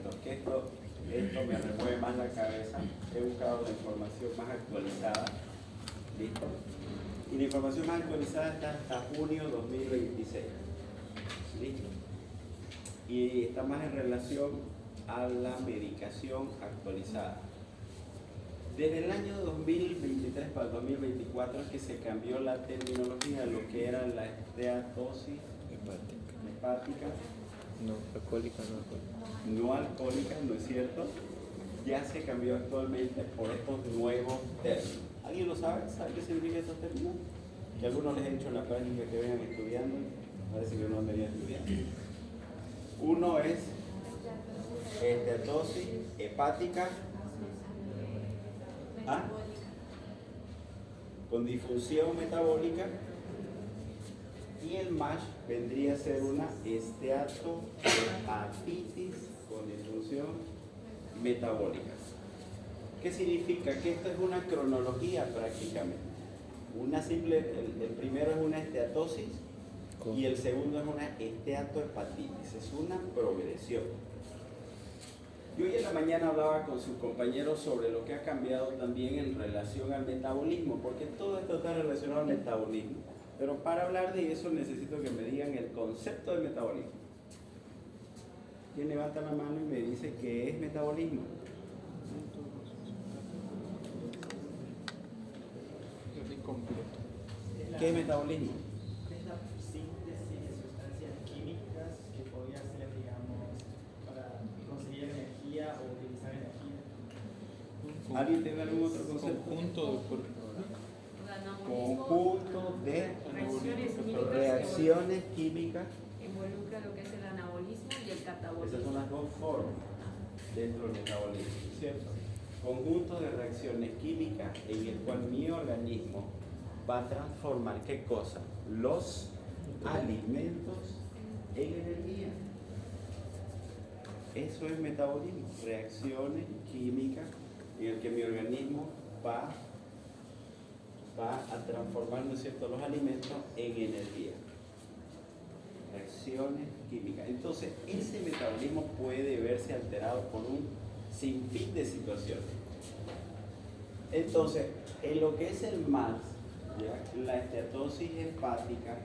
momento, que esto me remueve más la cabeza. He buscado la información más actualizada. ¿Listo? Y la información más actualizada está hasta junio 2026. ¿Listo? Y está más en relación a la medicación actualizada. Desde el año 2023 para el 2024 es que se cambió la terminología de lo que era la esteatosis hepática. No alcohólica, No alcohólica, ¿no es cierto? Ya se cambió actualmente por estos nuevos términos. ¿Alguien lo sabe? ¿Sabe qué significan estos términos? Que algunos les he hecho en la práctica que vengan estudiando. Parece que no han venido estudiando. Uno es esteatosis hepática. ¿Ah? Con disfunción metabólica. Y el MASH vendría a ser una esteatohepatitis con disfunción metabólica. ¿Qué significa? Que esto es una cronología prácticamente. Una simple, el primero es una esteatosis y el segundo es una esteatohepatitis. Es una progresión. Yo hoy en la mañana hablaba con sus compañeros sobre lo que ha cambiado también en relación al metabolismo, porque todo esto está relacionado al metabolismo. Pero para hablar de eso necesito que me digan el concepto de metabolismo. ¿Quién levanta la mano y me dice qué es metabolismo? ¿Qué es metabolismo? Es la síntesis de sustancias químicas que podría ser, digamos, para conseguir energía o utilizar energía. ¿Alguien tiene algún otro concepto? Conjunto de reacciones químicas. Involucra lo que es el anabolismo y el catabolismo. Esas son las dos formas dentro del metabolismo, ¿cierto? Conjunto de reacciones químicas en el cual mi organismo va a transformar, ¿qué cosa? Los alimentos en energía. Eso es metabolismo, reacciones químicas en el que mi organismo va a transformar, ¿no es cierto?, los alimentos en energía. Reacciones químicas. Entonces, ese metabolismo puede verse alterado por un sinfín de situaciones. Entonces, en lo que es el MASH, la esteatosis hepática,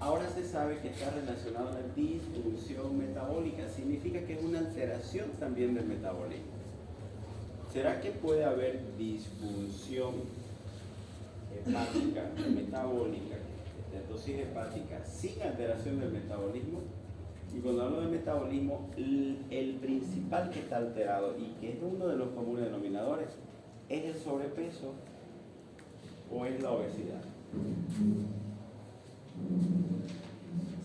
ahora se sabe que está relacionado a la disfunción metabólica. Significa que es una alteración también del metabolismo. ¿Será que puede haber disfunción hepática, metabólica, esteatosis hepática, sin alteración del metabolismo? Y cuando hablo de metabolismo, el principal que está alterado y que es uno de los comunes denominadores es el sobrepeso o es la obesidad.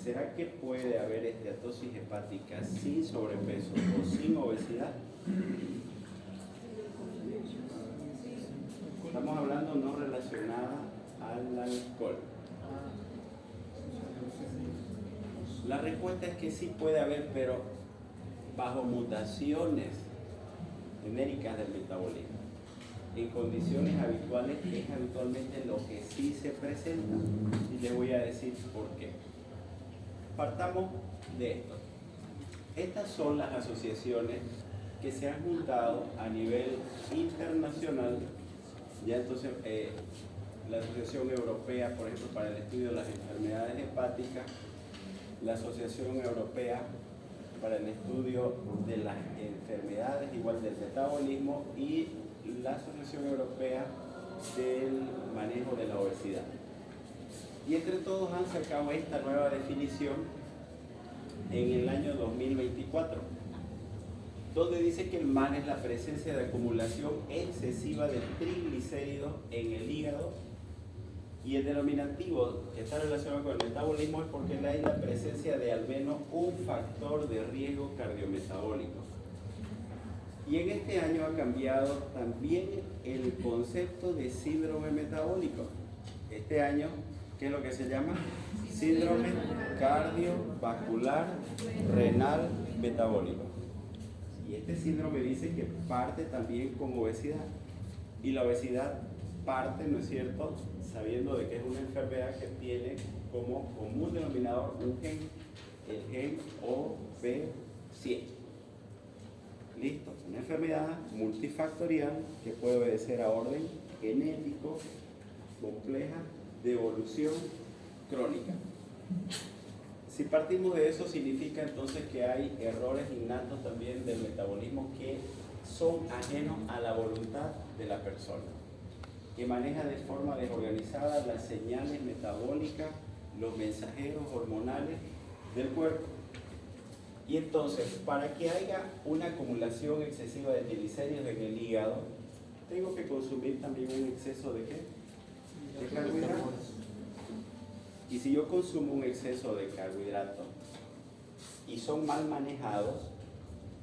¿Será que puede haber esteatosis hepática sin sobrepeso o sin obesidad? Estamos hablando no relacionada al alcohol. La respuesta es que sí puede haber, pero bajo mutaciones genéricas del metabolismo. En condiciones habituales es habitualmente lo que sí se presenta. Y les voy a decir por qué. Partamos de esto. Estas son las asociaciones que se han juntado a nivel internacional. Ya entonces, la Asociación Europea, por ejemplo, para el estudio de las enfermedades hepáticas, la Asociación Europea para el estudio de las enfermedades, igual del metabolismo, y la Asociación Europea del manejo de la obesidad. Y entre todos han sacado esta nueva definición en el año 2024, donde dice que el MASH es la presencia de acumulación excesiva de triglicéridos en el hígado, y el denominativo que está relacionado con el metabolismo es porque hay la presencia de al menos un factor de riesgo cardiometabólico. Y en este año ha cambiado también el concepto de síndrome metabólico. Este año, ¿qué es lo que se llama? Síndrome cardiovascular renal metabólico. Y este síndrome dice que parte también con obesidad. Y la obesidad parte, ¿no es cierto?, sabiendo de que es una enfermedad que tiene como común denominador un gen, el gen OB100. enfermedad multifactorial que puede obedecer a orden genético, compleja, de evolución crónica. Si partimos de eso, significa entonces que hay errores innatos también del metabolismo que son ajenos a la voluntad de la persona, que maneja de forma desorganizada las señales metabólicas, los mensajeros hormonales del cuerpo. Y entonces, para que haya una acumulación excesiva de triglicéridos en el hígado, tengo que consumir también un exceso de ¿qué? De carbohidratos. Y si yo consumo un exceso de carbohidratos y son mal manejados,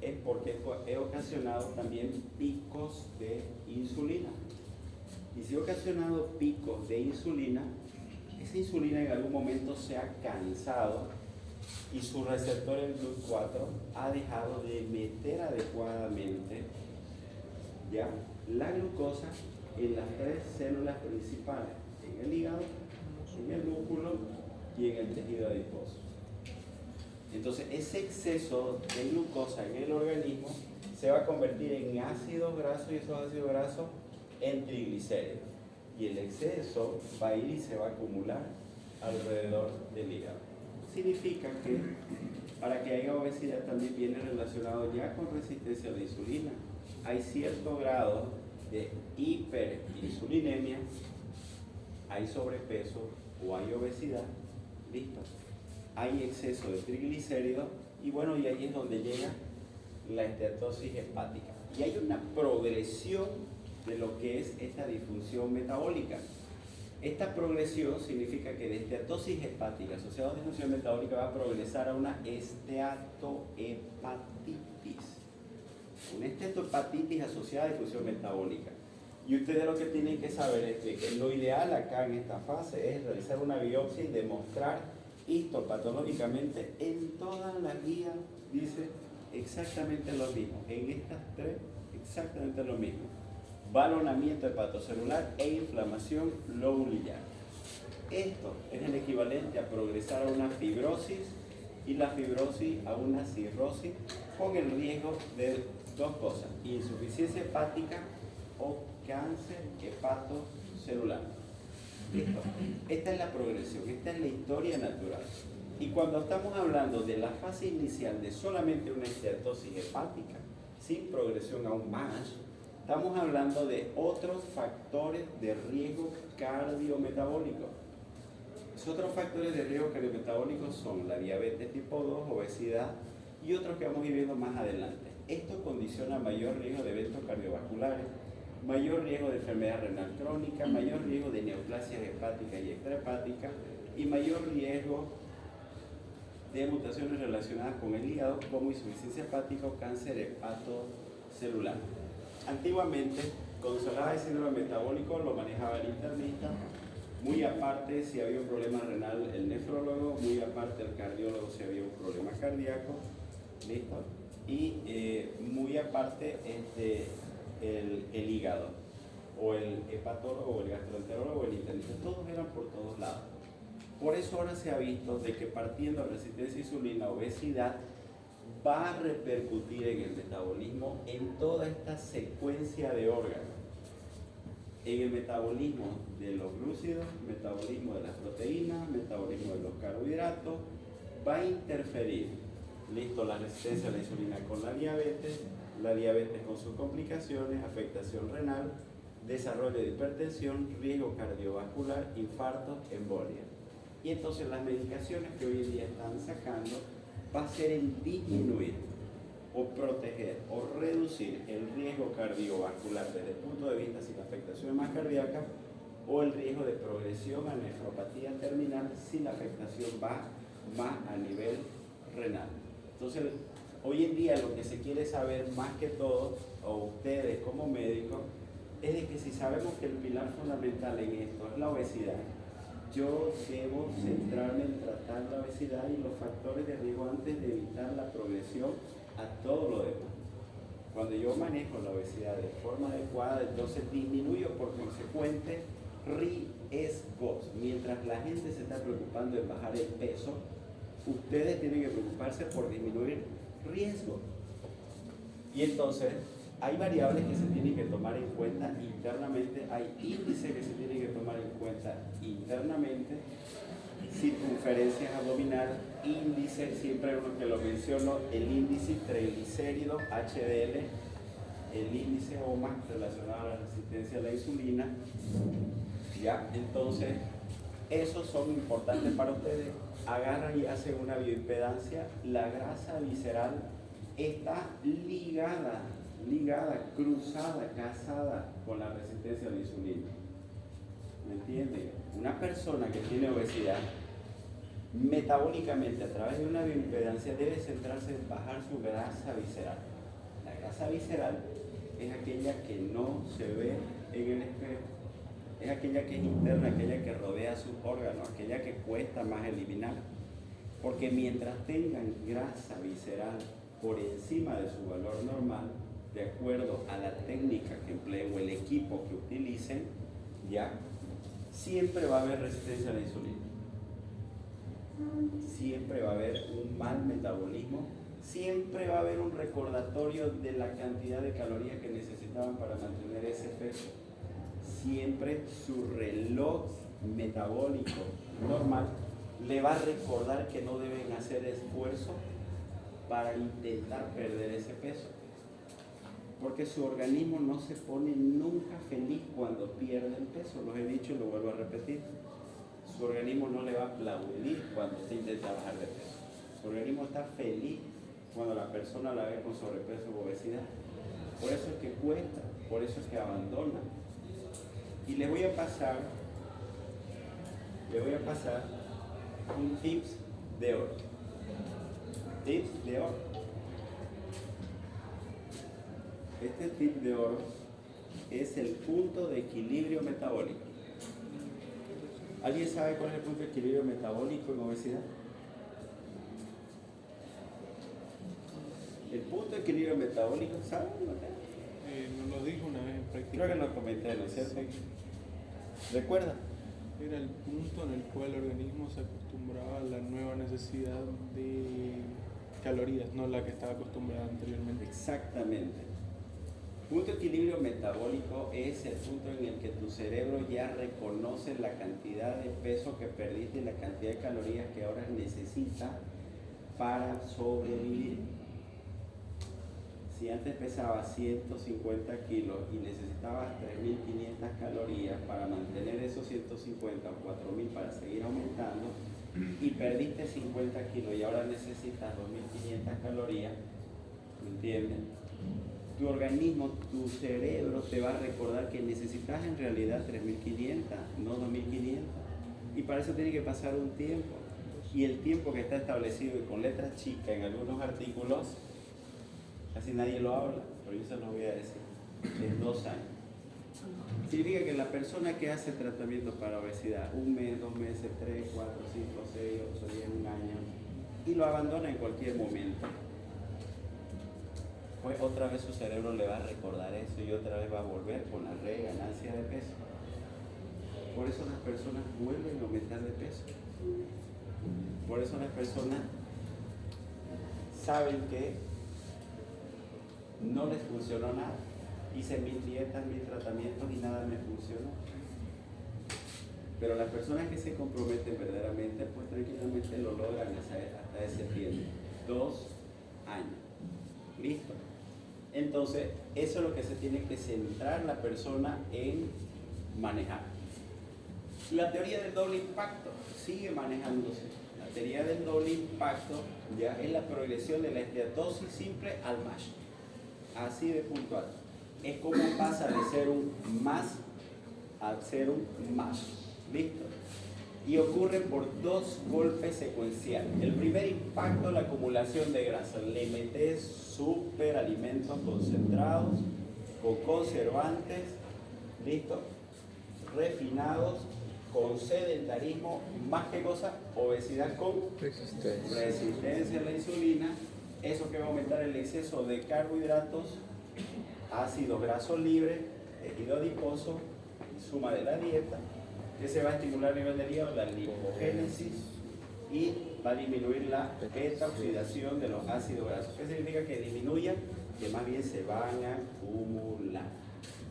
es porque he ocasionado también picos de insulina. Y si he ocasionado picos de insulina, esa insulina en algún momento se ha cansado y su receptor, el GLUT4, ha dejado de meter adecuadamente ya la glucosa en las tres células principales, en el hígado, en el músculo y en el tejido adiposo. Entonces ese exceso de glucosa en el organismo se va a convertir en ácidos grasos y esos ácidos grasos en triglicéridos. Y el exceso va a ir y se va a acumular alrededor del hígado. Significa que para que haya obesidad también viene relacionado ya con resistencia a la insulina. Hay cierto grado de hiperinsulinemia, hay sobrepeso o hay obesidad, listo. Hay exceso de triglicéridos y bueno, y ahí es donde llega la esteatosis hepática. Y hay una progresión de lo que es esta disfunción metabólica. Esta progresión significa que de esteatosis hepática asociada a disfunción metabólica va a progresar a una esteatohepatitis. Una esteatohepatitis asociada a disfunción metabólica. Y ustedes lo que tienen que saber es que lo ideal acá en esta fase es realizar una biopsia y demostrar histopatológicamente en todas las guías, dice exactamente lo mismo. En estas tres, exactamente lo mismo. Balonamiento hepatocelular e inflamación lobular. Esto es el equivalente a progresar a una fibrosis y la fibrosis a una cirrosis con el riesgo de dos cosas: insuficiencia hepática o cáncer hepatocelular. ¿Listo? Esta es la progresión, esta es la historia natural. Y cuando estamos hablando de la fase inicial de solamente una esteatosis hepática, sin progresión aún más, estamos hablando de otros factores de riesgo cardiometabólico. Esos otros factores de riesgo cardiometabólico son la diabetes tipo 2, obesidad y otros que vamos a ir viendo más adelante. Esto condiciona mayor riesgo de eventos cardiovasculares, mayor riesgo de enfermedad renal crónica, mayor riesgo de neoplasias hepáticas y extrahepáticas y mayor riesgo de mutaciones relacionadas con el hígado como insuficiencia hepática o cáncer hepatocelular. Antiguamente, cuando se hablaba de síndrome metabólico, lo manejaba el internista, muy aparte si había un problema renal el nefrólogo, muy aparte el cardiólogo si había un problema cardíaco, ¿listo? Y muy aparte el hígado, o el hepatólogo, o el gastroenterólogo, o el internista, todos eran por todos lados. Por eso ahora se ha visto de que partiendo de resistencia a insulina, obesidad, va a repercutir en el metabolismo en toda esta secuencia de órganos. En el metabolismo de los glúcidos, metabolismo de las proteínas, metabolismo de los carbohidratos, va a interferir, listo, la resistencia a la insulina con la diabetes con sus complicaciones, afectación renal, desarrollo de hipertensión, riesgo cardiovascular, infarto, embolia. Y entonces las medicaciones que hoy en día están sacando va a ser en disminuir o proteger o reducir el riesgo cardiovascular desde el punto de vista sin afectación más cardíaca o el riesgo de progresión a nefropatía terminal si la afectación va más a nivel renal. Entonces, hoy en día lo que se quiere saber más que todo, o ustedes como médicos, es de que si sabemos que el pilar fundamental en esto es la obesidad, yo debo centrarme en tratar la obesidad y los factores de riesgo antes de evitar la progresión a todo lo demás. Cuando yo manejo la obesidad de forma adecuada, entonces disminuyo por consecuente riesgos. Mientras la gente se está preocupando en bajar el peso, ustedes tienen que preocuparse por disminuir riesgos. Y entonces, hay variables que se tienen que tomar en cuenta internamente, hay índices que se tienen que tomar en cuenta internamente, circunferencias abdominal, índice, siempre hay uno que lo menciono, el índice triglicéridos, HDL, el índice OMA relacionado a la resistencia a la insulina, ¿ya? Entonces, esos son importantes para ustedes. Agarran y hacen una bioimpedancia. La grasa visceral está ligada, cruzada, casada con la resistencia a la insulina. ¿Me entienden? Una persona que tiene obesidad, metabólicamente a través de una bioimpedancia debe centrarse en bajar su grasa visceral. La grasa visceral es aquella que no se ve en el espejo, es aquella que es interna, aquella que rodea sus órganos, aquella que cuesta más eliminar. Porque mientras tengan grasa visceral por encima de su valor normal, de acuerdo a la técnica que empleen o el equipo que utilicen, ya, siempre va a haber resistencia a la insulina. Siempre va a haber un mal metabolismo, siempre va a haber un recordatorio de la cantidad de calorías que necesitaban para mantener ese peso. Siempre su reloj metabólico normal le va a recordar que no deben hacer esfuerzo para intentar perder ese peso. Porque su organismo no se pone nunca feliz cuando pierde el peso. Los he dicho y lo vuelvo a repetir. Su organismo no le va a aplaudir cuando usted intenta bajar de peso. Su organismo está feliz cuando la persona la ve con sobrepeso o obesidad. Por eso es que cuesta, por eso es que abandona. Y le voy a pasar un tips de oro. Tips de oro. Este tip de oro es el punto de equilibrio metabólico. ¿Alguien sabe cuál es el punto de equilibrio metabólico en obesidad? El punto de equilibrio metabólico, ¿saben? Nos lo dijo una vez en práctica. Creo que lo comenté, ¿no es cierto? ¿Recuerda? Era el punto en el cual el organismo se acostumbraba a la nueva necesidad de calorías, no la que estaba acostumbrada anteriormente. Exactamente. Punto de equilibrio metabólico es el punto en el que tu cerebro ya reconoce la cantidad de peso que perdiste y la cantidad de calorías que ahora necesita para sobrevivir. Si antes pesaba 150 kilos y necesitabas 3.500 calorías para mantener esos 150 o 4.000 para seguir aumentando, y perdiste 50 kilos y ahora necesitas 2.500 calorías, ¿me entiendes? Tu organismo, tu cerebro te va a recordar que necesitas en realidad 3.500, no 2.500. Y para eso tiene que pasar un tiempo. Y el tiempo que está establecido y con letras chicas en algunos artículos, casi nadie lo habla, pero yo se los voy a decir, es 2 años. Significa que la persona que hace tratamiento para obesidad, 1 mes, 2 meses, 3, 4, 5, 6, 8, 10, 1 año, y lo abandona en cualquier momento, pues otra vez su cerebro le va a recordar eso y otra vez va a volver con la reganancia de peso. Por eso las personas vuelven a aumentar de peso. Por eso las personas saben que no les funcionó nada. Hice 1000 dietas, 1000 tratamientos y nada me funcionó. Pero las personas que se comprometen verdaderamente, pues tranquilamente lo logran hasta ese tiempo. 2 años. ¿Listo? Entonces, eso es lo que se tiene que centrar la persona en manejar. La teoría del doble impacto sigue manejándose. La teoría del doble impacto ya es la progresión de la esteatosis simple al MASH. Así de puntual. Es como pasa de ser un MAS a ser un MASH. ¿Listo? Y ocurre por 2 golpes secuenciales. El primer impacto, la acumulación de grasa. Le metes superalimentos concentrados, con conservantes, ¿listo? Refinados, con sedentarismo, más que cosa, obesidad con resistencia a la insulina. Eso que va a aumentar el exceso de carbohidratos, ácidos grasos libres, tejido adiposo, suma de la dieta, que se va a estimular a nivel del hígado, la lipogénesis, y va a disminuir la beta-oxidación de los ácidos grasos. ¿Qué significa que disminuya? Que más bien se van a acumular.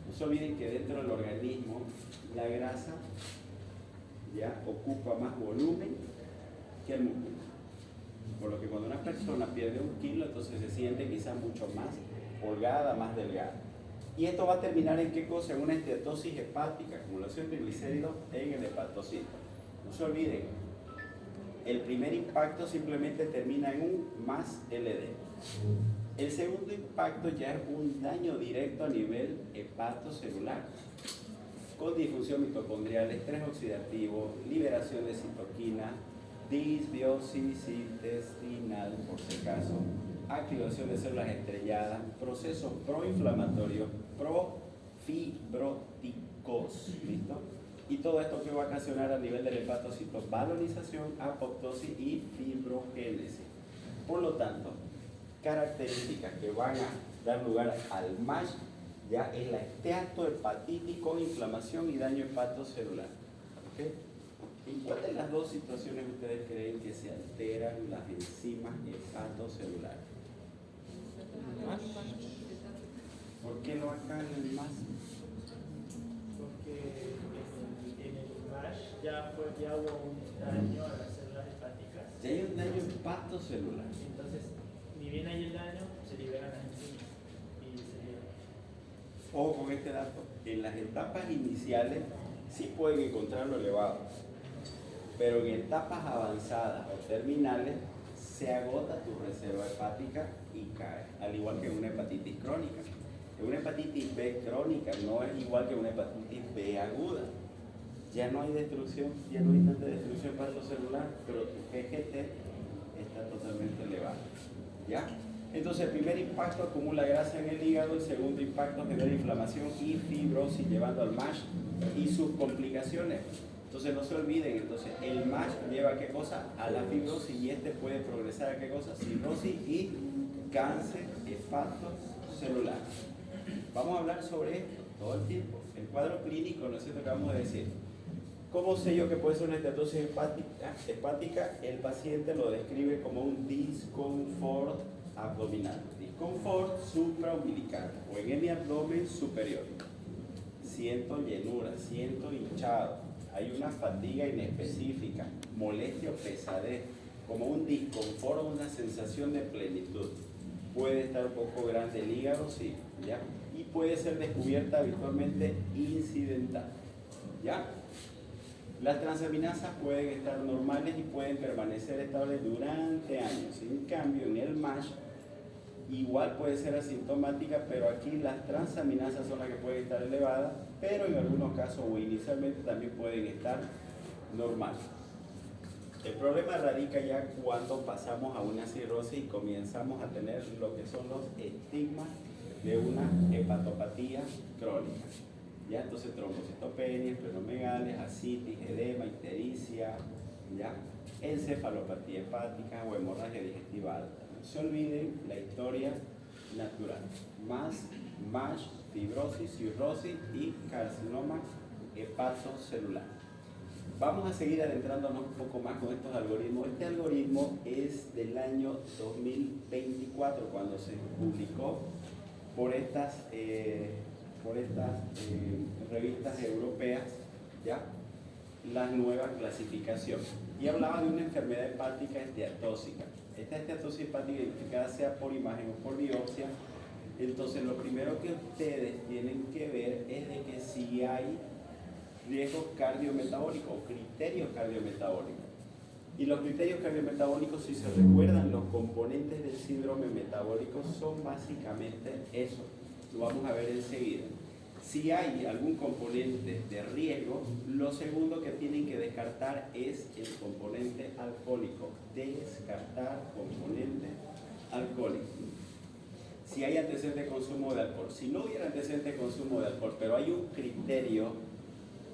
No se olviden que dentro del organismo la grasa ya ocupa más volumen que el músculo. Por lo que cuando una persona pierde 1 kilo, entonces se siente quizás mucho más holgada, más delgada. Y esto va a terminar en qué cosa? En una esteatosis hepática, acumulación de triglicéridos en el hepatocito. No se olviden, el primer impacto simplemente termina en un más LD. El segundo impacto ya es un daño directo a nivel hepatocelular, con disfunción mitocondrial, estrés oxidativo, liberación de citoquina, disbiosis intestinal, por si acaso, activación de células estrelladas, procesos proinflamatorios, profibróticos, ¿listo? Y todo esto que va a ocasionar a nivel del hepatocito, valorización, apoptosis y fibrogénesis. Por lo tanto, características que van a dar lugar al MASH ya es la esteatohepatitis con inflamación y daño hepatocelular. ¿Okay? ¿En cuál de las dos situaciones ustedes creen que se alteran las enzimas hepatocelulares? ¿Por qué no acá en el MASH? Porque en el MASH ya hubo un daño a las células hepáticas. Ya hay un daño hepatocelular. Entonces, ni bien hay el daño, se liberan las enzimas y se liberan. Ojo con este dato. En las etapas iniciales sí pueden encontrarlo elevado, pero en etapas avanzadas o terminales se agota tu reserva hepática y cae, al igual que en una hepatitis crónica. En una hepatitis B crónica no es igual que una hepatitis B aguda. Ya no hay destrucción, ya no hay tanta destrucción hepatocelular, pero tu GGT está totalmente elevado. ¿Ya? Entonces el primer impacto acumula grasa en el hígado, el segundo impacto genera inflamación y fibrosis, llevando al MASH y sus complicaciones. Entonces no se olviden, entonces el MASH lleva a qué cosa? A la fibrosis, y este puede progresar a qué cosa? Cirrosis y cáncer hepatocelular. Vamos a hablar sobre esto todo el tiempo. El cuadro clínico, ¿no es cierto? Que vamos a decir. ¿Cómo sé yo que puede ser una esteatosis hepática? El paciente lo describe como un disconfort abdominal, disconfort supraumbilical o en mi abdomen superior. Siento llenura, siento hinchado, hay una fatiga inespecífica, molestia o pesadez, como un disconfort o una sensación de plenitud. Puede estar un poco grande el hígado, sí, ¿ya? Y puede ser descubierta habitualmente incidental, ¿ya? Las transaminasas pueden estar normales y pueden permanecer estables durante años. En cambio, en el MASH, igual puede ser asintomática, pero aquí las transaminasas son las que pueden estar elevadas, pero en algunos casos o inicialmente también pueden estar normales. El problema radica ya cuando pasamos a una cirrosis y comenzamos a tener lo que son los estigmas de una hepatopatía crónica. ¿Ya? Entonces trombocitopenia, esplenomegalia, ascitis, edema, ictericia, ¿ya? Encefalopatía hepática o hemorragia digestiva alta. No se olviden la historia natural. MASH, fibrosis, cirrosis y carcinoma hepatocelular. Vamos a seguir adentrándonos un poco más con estos algoritmos. Este algoritmo es del año 2024, cuando se publicó por estas revistas europeas, ¿ya? La nueva clasificación. Y hablaba de una enfermedad hepática esteatóxica. Esta esteatosis hepática identificada sea por imagen o por biopsia. Entonces lo primero que ustedes tienen que ver es de que si hay riesgos cardiometabólicos o criterios cardiometabólicos. Y los criterios cardiometabólicos, si se recuerdan, los componentes del síndrome metabólico son básicamente eso. Lo vamos a ver enseguida. Si hay algún componente de riesgo, lo segundo que tienen que descartar es el componente alcohólico. Descartar componente alcohólico. Si hay antecedente de consumo de alcohol. Si no hubiera antecedente de consumo de alcohol, pero hay un criterio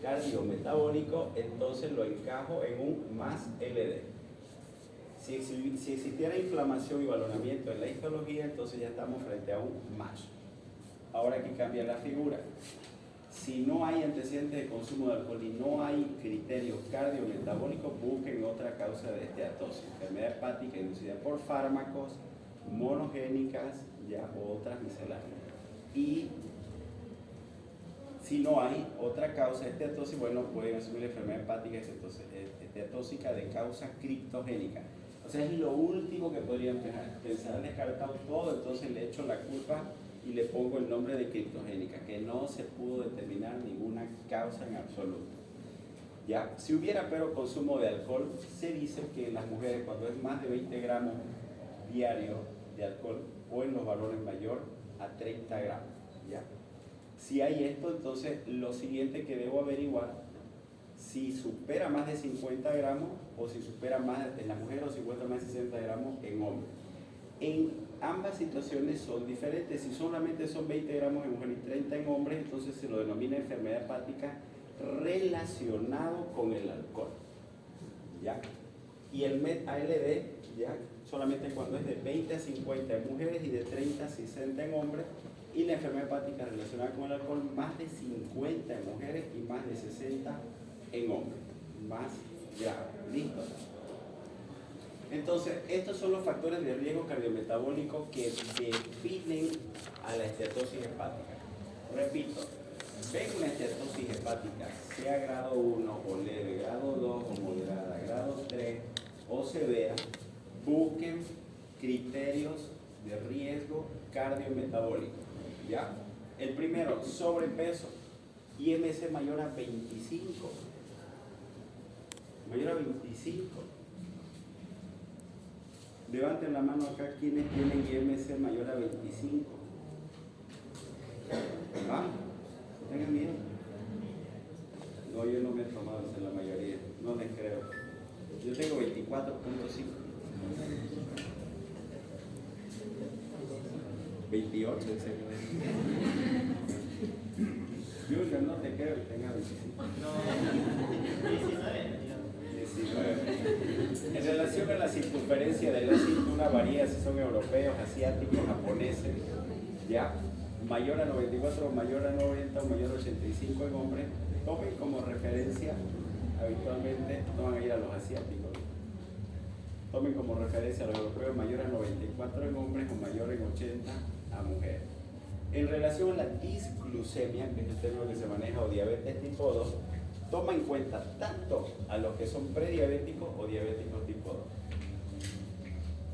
cardiometabólico, entonces lo encajo en un más LD. Si existiera inflamación y balonamiento en la histología, entonces ya estamos frente a un MASH. Ahora aquí cambia la figura. Si no hay antecedentes de consumo de alcohol y no hay criterios cardiometabólicos, busquen otra causa de esteatosis, enfermedad hepática inducida por fármacos, monogénicas, ya, o otras misceláneas. Y si no hay otra causa de esteatosis, bueno, pueden asumir la enfermedad hepática esteatósica de causa criptogénica. O sea, es lo último que podrían pensar descartado todo, entonces le echo la culpa y le pongo el nombre de criptogénica, que no se pudo determinar ninguna causa en absoluto. ¿Ya? Si hubiera pero consumo de alcohol, se dice que en las mujeres cuando es más de 20 gramos diarios de alcohol o en los valores mayor a 30 gramos. ¿Ya? Si hay esto, entonces lo siguiente que debo averiguar, si supera más de 50 gramos o si supera más en la mujer o si supera más de 60 gramos en hombre. En ambas situaciones son diferentes. Si solamente son 20 gramos en mujer y 30 en hombres, entonces se lo denomina enfermedad hepática relacionado con el alcohol. ¿Ya? Y el MET-ALD, ¿ya? Solamente cuando es de 20 a 50 en mujeres y de 30 a 60 en hombres. Y la enfermedad hepática relacionada con el alcohol, más de 50 en mujeres y más de 60 en hombres. Más grave. ¿Listo? Entonces, estos son los factores de riesgo cardiometabólico que definen a la esteatosis hepática. Repito, ven una esteatosis hepática, sea grado 1 o leve, grado 2 o moderada, grado 3 o severa, busquen criterios de riesgo cardiometabólico. ¿Ya? El primero, sobrepeso, IMC mayor a 25. Mayor a 25. Levanten la mano acá quienes tienen IMC mayor a 25. ¿Ah? ¿Tengan miedo? No, yo no me he tomado en la mayoría. No les creo. Yo tengo 24.5. 28, en serio. Julio, no te creo que tenga 25. No, 19. 19. En relación a la circunferencia de la cintura varía si son europeos, asiáticos, japoneses, ¿ya? Mayor a 94, mayor a 90 o mayor a 85 en hombres. Tomen como referencia, habitualmente no van a ir a los asiáticos. Tomen como referencia a los europeos mayor a 94 en hombres o mayor en 80 a mujeres. En relación a la disglucemia, que es el término que se maneja, o diabetes tipo 2, toma en cuenta tanto a los que son prediabéticos o diabéticos tipo 2.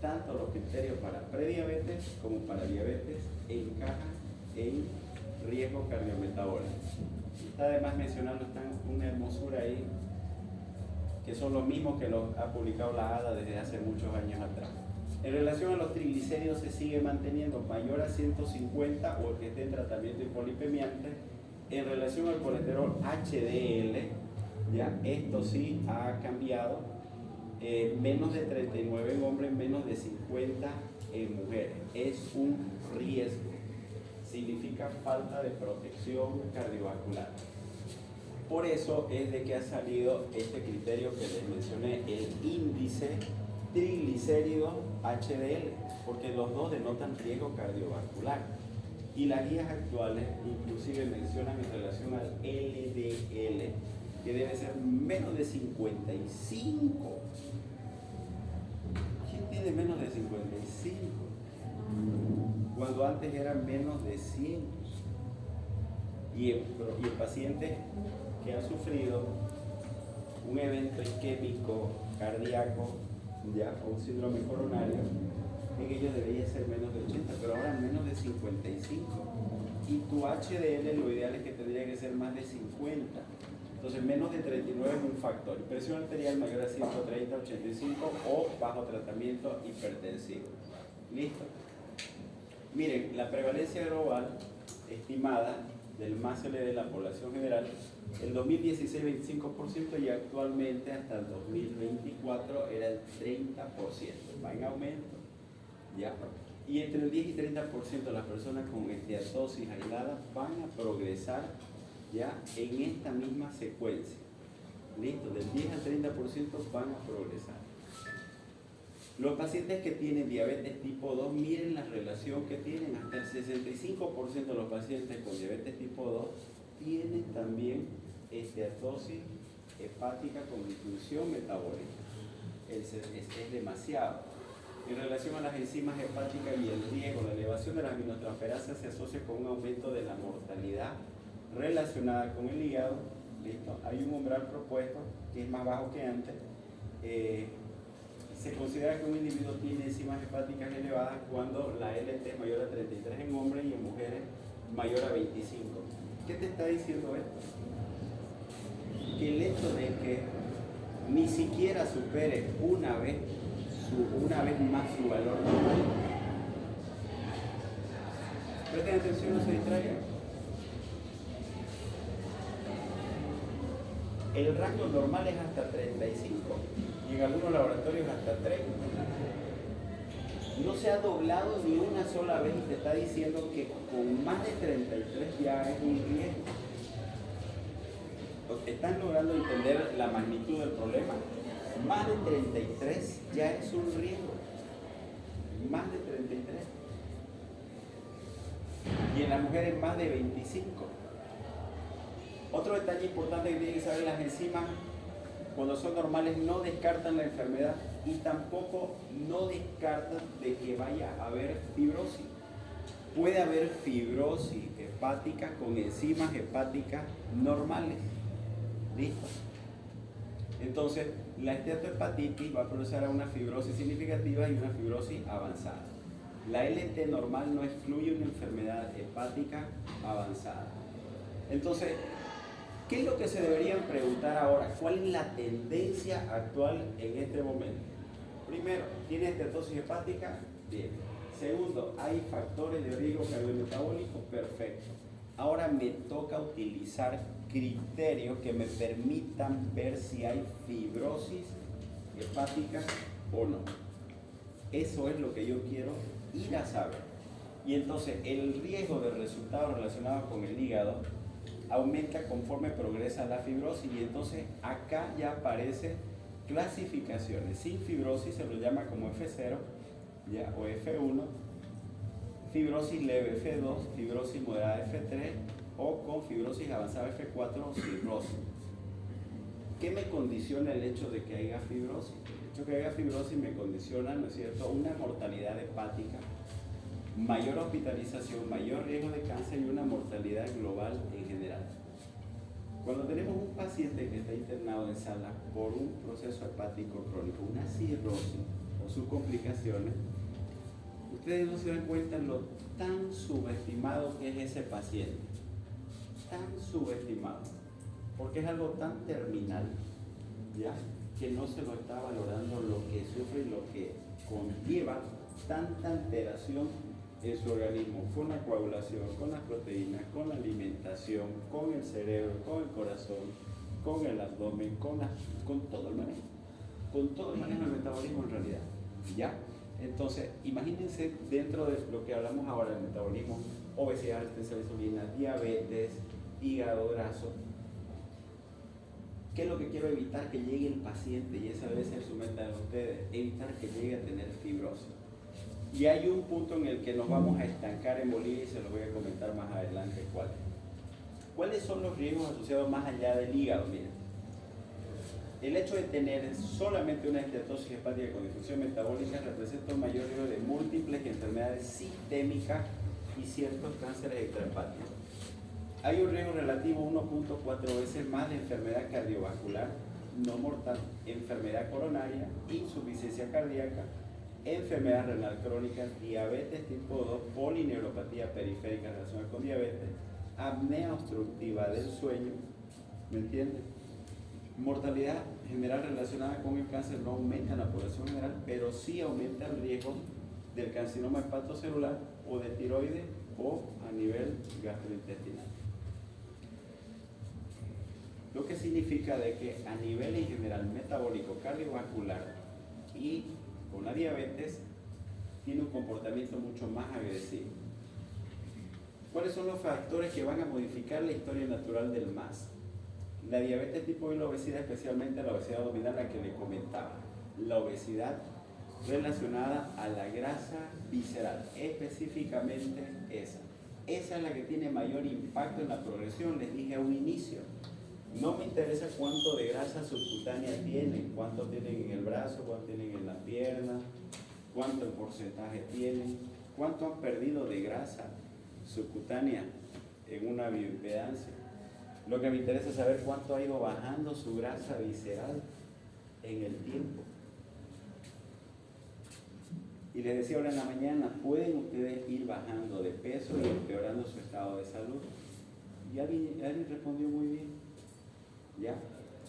Tanto los criterios para prediabetes como para diabetes encajan en riesgo cardiometabólico. Está además mencionando, están una hermosura ahí, que son los mismos que los ha publicado la ADA desde hace muchos años atrás. En relación a los triglicéridos se sigue manteniendo mayor a 150 o el que esté en tratamiento hipolipemiante. En relación al colesterol HDL, ya esto sí ha cambiado, menos de 39 en hombres, menos de 50 en mujeres. Es un riesgo, significa falta de protección cardiovascular. Por eso es de que ha salido este criterio que les mencioné, el índice triglicérido HDL, porque los dos denotan riesgo cardiovascular. Y las guías actuales inclusive mencionan en relación al LDL, que debe ser menos de 55. ¿Quién tiene menos de 55? Cuando antes eran menos de 100. Y el paciente que ha sufrido un evento isquémico cardíaco, ya, o un síndrome coronario, en ellos debería ser menos de 80, pero ahora menos de 55. Y tu HDL lo ideal es que tendría que ser más de 50. Entonces menos de 39 es un factor. Presión arterial mayor a 130, 85 o bajo tratamiento hipertensivo. ¿Listo? Miren, la prevalencia global estimada del MASLD de la población general, en 2016 25% y actualmente hasta el 2024 era el 30%, va en aumento, ¿ya? Y entre el 10 y 30% de las personas con esteatosis aislada van a progresar, ¿ya? En esta misma secuencia, ¿listo? Del 10 al 30% van a progresar. Los pacientes que tienen diabetes tipo 2, miren la relación que tienen. Hasta el 65% de los pacientes con diabetes tipo 2 tiene también esteatosis hepática con disfunción metabólica. Es demasiado. En relación a las enzimas hepáticas y el riesgo, la elevación de las aminotransferasas se asocia con un aumento de la mortalidad relacionada con el hígado. ¿Listo? Hay un umbral propuesto que es más bajo que antes. Se considera que un individuo tiene enzimas hepáticas elevadas cuando la LT es mayor a 33 en hombres y en mujeres mayor a 25. ¿Qué te está diciendo esto? Que el hecho de que ni siquiera supere una vez más su valor normal. Presten atención, no se distraigan. El rango normal es hasta 35 y en algunos laboratorios hasta 30. No se ha doblado ni una sola vez y te está diciendo que con más de 33 ya es un riesgo. ¿Están logrando entender la magnitud del problema? Más de 33 ya es un riesgo. Más de 33. Y en las mujeres más de 25. Otro detalle importante que tienen que saber: las enzimas, cuando son normales, no descartan la enfermedad y tampoco no descartan de que vaya a haber fibrosis. Puede haber fibrosis hepática con enzimas hepáticas normales. ¿Listo? Entonces, la esteatohepatitis va a producir una fibrosis significativa y una fibrosis avanzada. La LT normal no excluye una enfermedad hepática avanzada. Entonces, ¿qué es lo que se deberían preguntar ahora? ¿Cuál es la tendencia actual en este momento? Primero, ¿tiene esteatosis hepática? Bien. Segundo, ¿hay factores de riesgo cardiometabólico? Perfecto. Ahora me toca utilizar criterios que me permitan ver si hay fibrosis hepática o no. Eso es lo que yo quiero ir a saber. Y entonces el riesgo de resultados relacionados con el hígado aumenta conforme progresa la fibrosis, y entonces acá ya aparecen clasificaciones. Sin fibrosis se lo llama como F0, ¿ya? O F1, fibrosis leve F2, fibrosis moderada F3 o con fibrosis avanzada F4 o cirrosis. ¿Qué me condiciona el hecho de que haya fibrosis? El hecho de que haya fibrosis me condiciona, ¿no es cierto?, una mortalidad hepática, mayor hospitalización, mayor riesgo de cáncer y una mortalidad global en general. Cuando tenemos un paciente que está internado en sala por un proceso hepático crónico, una cirrosis o sus complicaciones, ustedes no se dan cuenta lo tan subestimado que es ese paciente. Tan subestimado. Porque es algo tan terminal, ¿ya?, que no se lo está valorando lo que sufre y lo que conlleva tanta alteración en su organismo, con la coagulación, con las proteínas, con la alimentación, con el cerebro, con el corazón, con el abdomen, con todo el manejo del metabolismo en realidad, ¿ya? Entonces, imagínense dentro de lo que hablamos ahora del metabolismo: obesidad, resistencia a la insulina, diabetes, hígado graso. ¿Qué es lo que quiero evitar? Que llegue el paciente, y esa debe ser su meta de ustedes, evitar que llegue a tener fibrosis. Y hay un punto en el que nos vamos a estancar en Bolivia y se los voy a comentar más adelante cuál. ¿Cuáles son los riesgos asociados más allá del hígado? Miren, el hecho de tener solamente una esteatosis hepática con disfunción metabólica representa un mayor riesgo de múltiples enfermedades sistémicas y ciertos cánceres extrahepáticos. Hay un riesgo relativo 1.4 veces más de enfermedad cardiovascular no mortal, enfermedad coronaria, insuficiencia cardíaca, enfermedad renal crónica, diabetes tipo 2, polineuropatía periférica relacionada con diabetes, apnea obstructiva del sueño, ¿me entienden? Mortalidad general relacionada con el cáncer no aumenta en la población general, pero sí aumenta el riesgo del carcinoma hepatocelular o de tiroides o a nivel gastrointestinal. Lo que significa de que a nivel en general metabólico, cardiovascular y con la diabetes tiene un comportamiento mucho más agresivo. ¿Cuáles son los factores que van a modificar la historia natural del MAS? La diabetes tipo 1 y la obesidad, especialmente la obesidad abdominal, la que le comentaba. La obesidad relacionada a la grasa visceral, específicamente esa. esa es la que tiene mayor impacto en la progresión. Les dije a un inicio, no me interesa cuánto de grasa subcutánea tienen, cuánto tienen en el brazo, cuánto tienen en la pierna, cuánto en porcentaje tienen, cuánto han perdido de grasa subcutánea en una bioimpedancia. Lo que me interesa es saber cuánto ha ido bajando su grasa visceral en el tiempo. Y les decía ahora en la mañana, ¿pueden ustedes ir bajando de peso y empeorando su estado de salud? Y alguien respondió muy bien, ¿ya?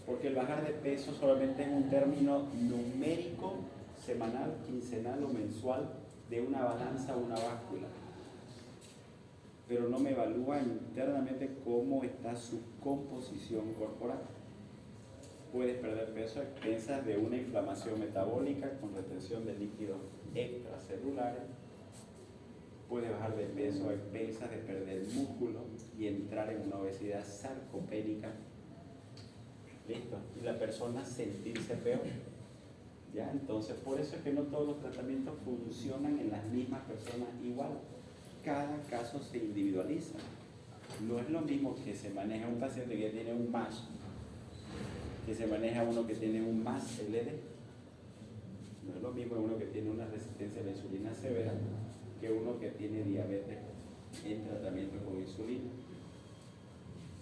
Porque el bajar de peso solamente es un término numérico, semanal, quincenal o mensual, de una balanza o una báscula. Pero no me evalúa internamente cómo está su composición corporal. Puedes perder peso a expensas de una inflamación metabólica con retención de líquidos extracelulares. Puedes bajar de peso a expensas de perder músculo y entrar en una obesidad sarcopénica. Listo. Y la persona sentirse peor. ¿Ya? Entonces, por eso es que no todos los tratamientos funcionan en las mismas personas igual. Cada caso se individualiza. No es lo mismo que se maneja un paciente que tiene un MASH, que se maneja uno que tiene un MASH LD. No es lo mismo uno que tiene una resistencia a la insulina severa que uno que tiene diabetes en tratamiento con insulina.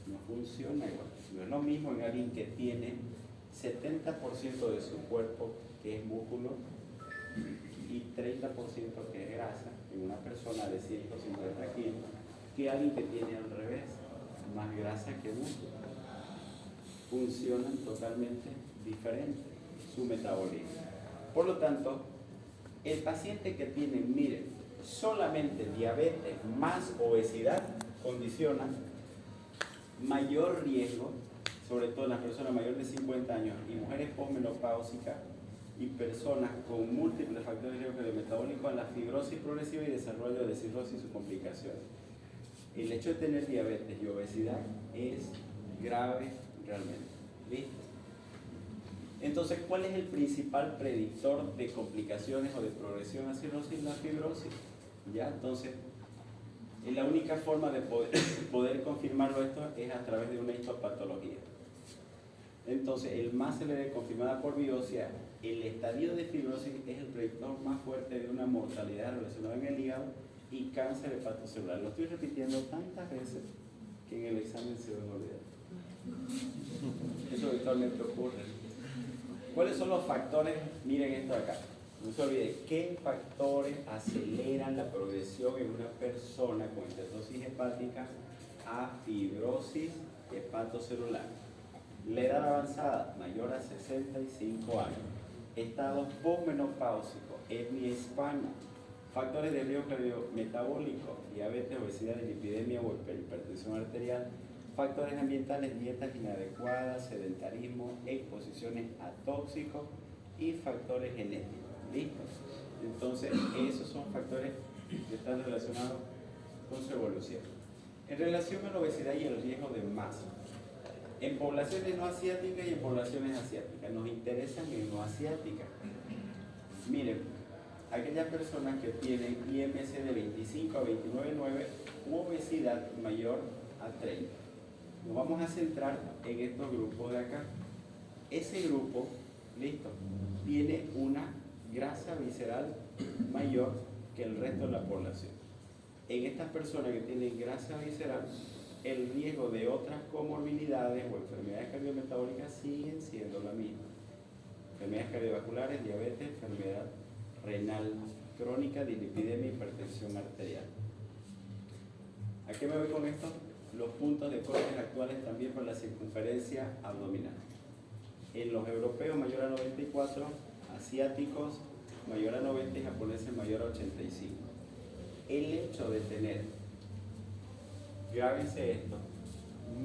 No funciona igual. No es lo mismo en alguien que tiene 70% de su cuerpo que es músculo y 30% que es grasa en una persona de 150 kilos que alguien que tiene al revés, más grasa que músculo. Funcionan totalmente diferentes su metabolismo. Por lo tanto, el paciente que tiene, miren, solamente diabetes más obesidad condiciona mayor riesgo, sobre todo en las personas mayores de 50 años y mujeres posmenopáusicas y personas con múltiples factores de riesgo cardiometabólicos, a la fibrosis progresiva y desarrollo de cirrosis y sus complicaciones. El hecho de tener diabetes y obesidad es grave realmente. ¿Listo? Entonces, ¿cuál es el principal predictor de complicaciones o de progresión a cirrosis? La fibrosis. ¿Ya? Entonces, la única forma de poder confirmarlo esto es a través de una histopatología. Entonces, el MASH LD confirmada por biopsia, el estadio de fibrosis es el predictor más fuerte de una mortalidad relacionada en el hígado y cáncer hepatocelular. Lo estoy repitiendo tantas veces que en el examen se van a olvidar. Eso habitualmente ocurre. ¿Cuáles son los factores? Miren esto de acá. No se olviden, ¿qué factores aceleran la progresión en una persona con estenosis hepática a fibrosis hepatocelular? La edad avanzada, mayor a 65 años. Estados posmenopáusicos, etnia hispana. Factores de riesgo cardiometabólico, diabetes, obesidad, lipidemia o hipertensión arterial. Factores ambientales, dietas inadecuadas, sedentarismo, exposiciones a tóxicos y factores genéticos. ¿Listo? Entonces, esos son factores que están relacionados con su evolución. En relación a la obesidad y el riesgo de masa, en poblaciones no asiáticas y en poblaciones asiáticas, nos interesan en no asiáticas. Miren, aquellas personas que tienen IMC de 25 a 29,9 u obesidad mayor a 30. Nos vamos a centrar en estos grupos de acá. Ese grupo, listo, tiene una grasa visceral mayor que el resto de la población. En estas personas que tienen grasa visceral, el riesgo de otras comorbilidades o enfermedades cardiometabólicas siguen siendo la misma. Enfermedades cardiovasculares, diabetes, enfermedad renal crónica, dislipidemia, hipertensión arterial. ¿A qué me voy con esto? Los puntos de corte actuales también por la circunferencia abdominal. En los europeos mayor a 94, asiáticos mayor a 90 y japoneses mayor a 85. El hecho de tener, grábense esto,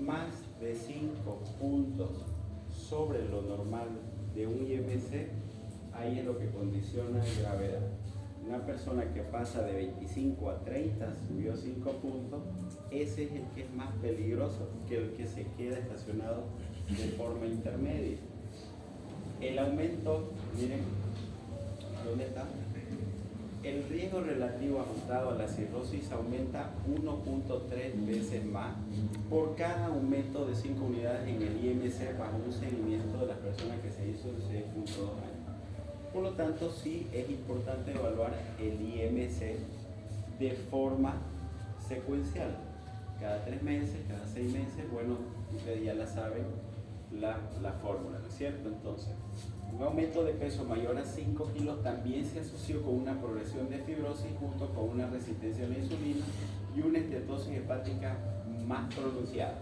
más de 5 puntos sobre lo normal de un IMC, ahí es lo que condiciona la gravedad. Una persona que pasa de 25 a 30, subió 5 puntos, ese es el que es más peligroso que el que se queda estacionado de forma intermedia. El aumento, miren, ¿dónde está? el riesgo relativo ajustado a la cirrosis aumenta 1.3 veces más por cada aumento de 5 unidades en el IMC bajo un seguimiento de las personas que se hizo en 6.2 años. Por lo tanto, sí es importante evaluar el IMC de forma secuencial, cada 3 meses, cada 6 meses. Bueno, ustedes ya la saben, la fórmula, ¿no es cierto? Entonces, un aumento de peso mayor a 5 kilos también se asoció con una progresión de fibrosis junto con una resistencia a la insulina y una estetosis hepática más pronunciada.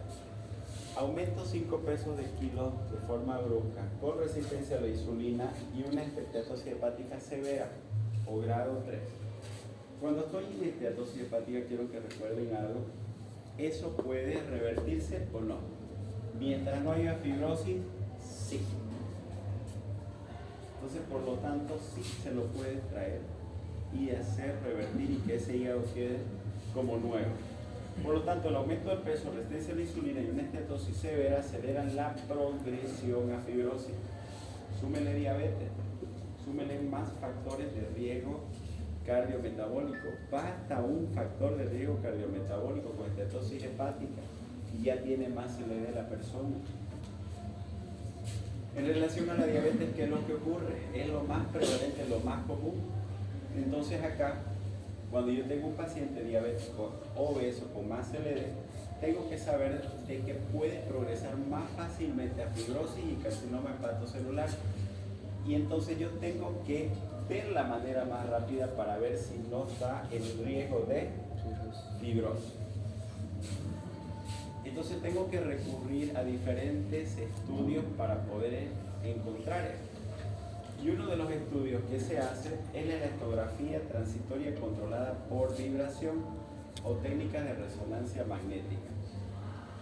Aumento 5 pesos de kilo de forma brusca con resistencia a la insulina y una estetosis hepática severa o grado 3. Cuando estoy en estetosis hepática, quiero que recuerden algo. ¿Eso puede revertirse o no? Mientras no haya fibrosis, sí. Entonces, por lo tanto, sí se lo puede traer y hacer revertir y que ese hígado quede como nuevo. Por lo tanto, el aumento del peso, resistencia a la insulina y una estetosis severa aceleran la progresión a fibrosis. Súmele diabetes, súmele más factores de riesgo cardiometabólico. Basta un factor de riesgo cardiometabólico con estetosis hepática y ya tiene más LD la persona. En relación a la diabetes, ¿qué es lo que ocurre? Es lo más prevalente, lo más común. Entonces acá, cuando yo tengo un paciente diabético obeso con más LD, tengo que saber de que puede progresar más fácilmente a fibrosis y carcinoma hepatocelular. Y entonces yo tengo que ver la manera más rápida para ver si no está en riesgo de fibrosis. Entonces tengo que recurrir a diferentes estudios para poder encontrar esto. Y uno de los estudios que se hace es la elastografía transitoria controlada por vibración o técnicas de resonancia magnética.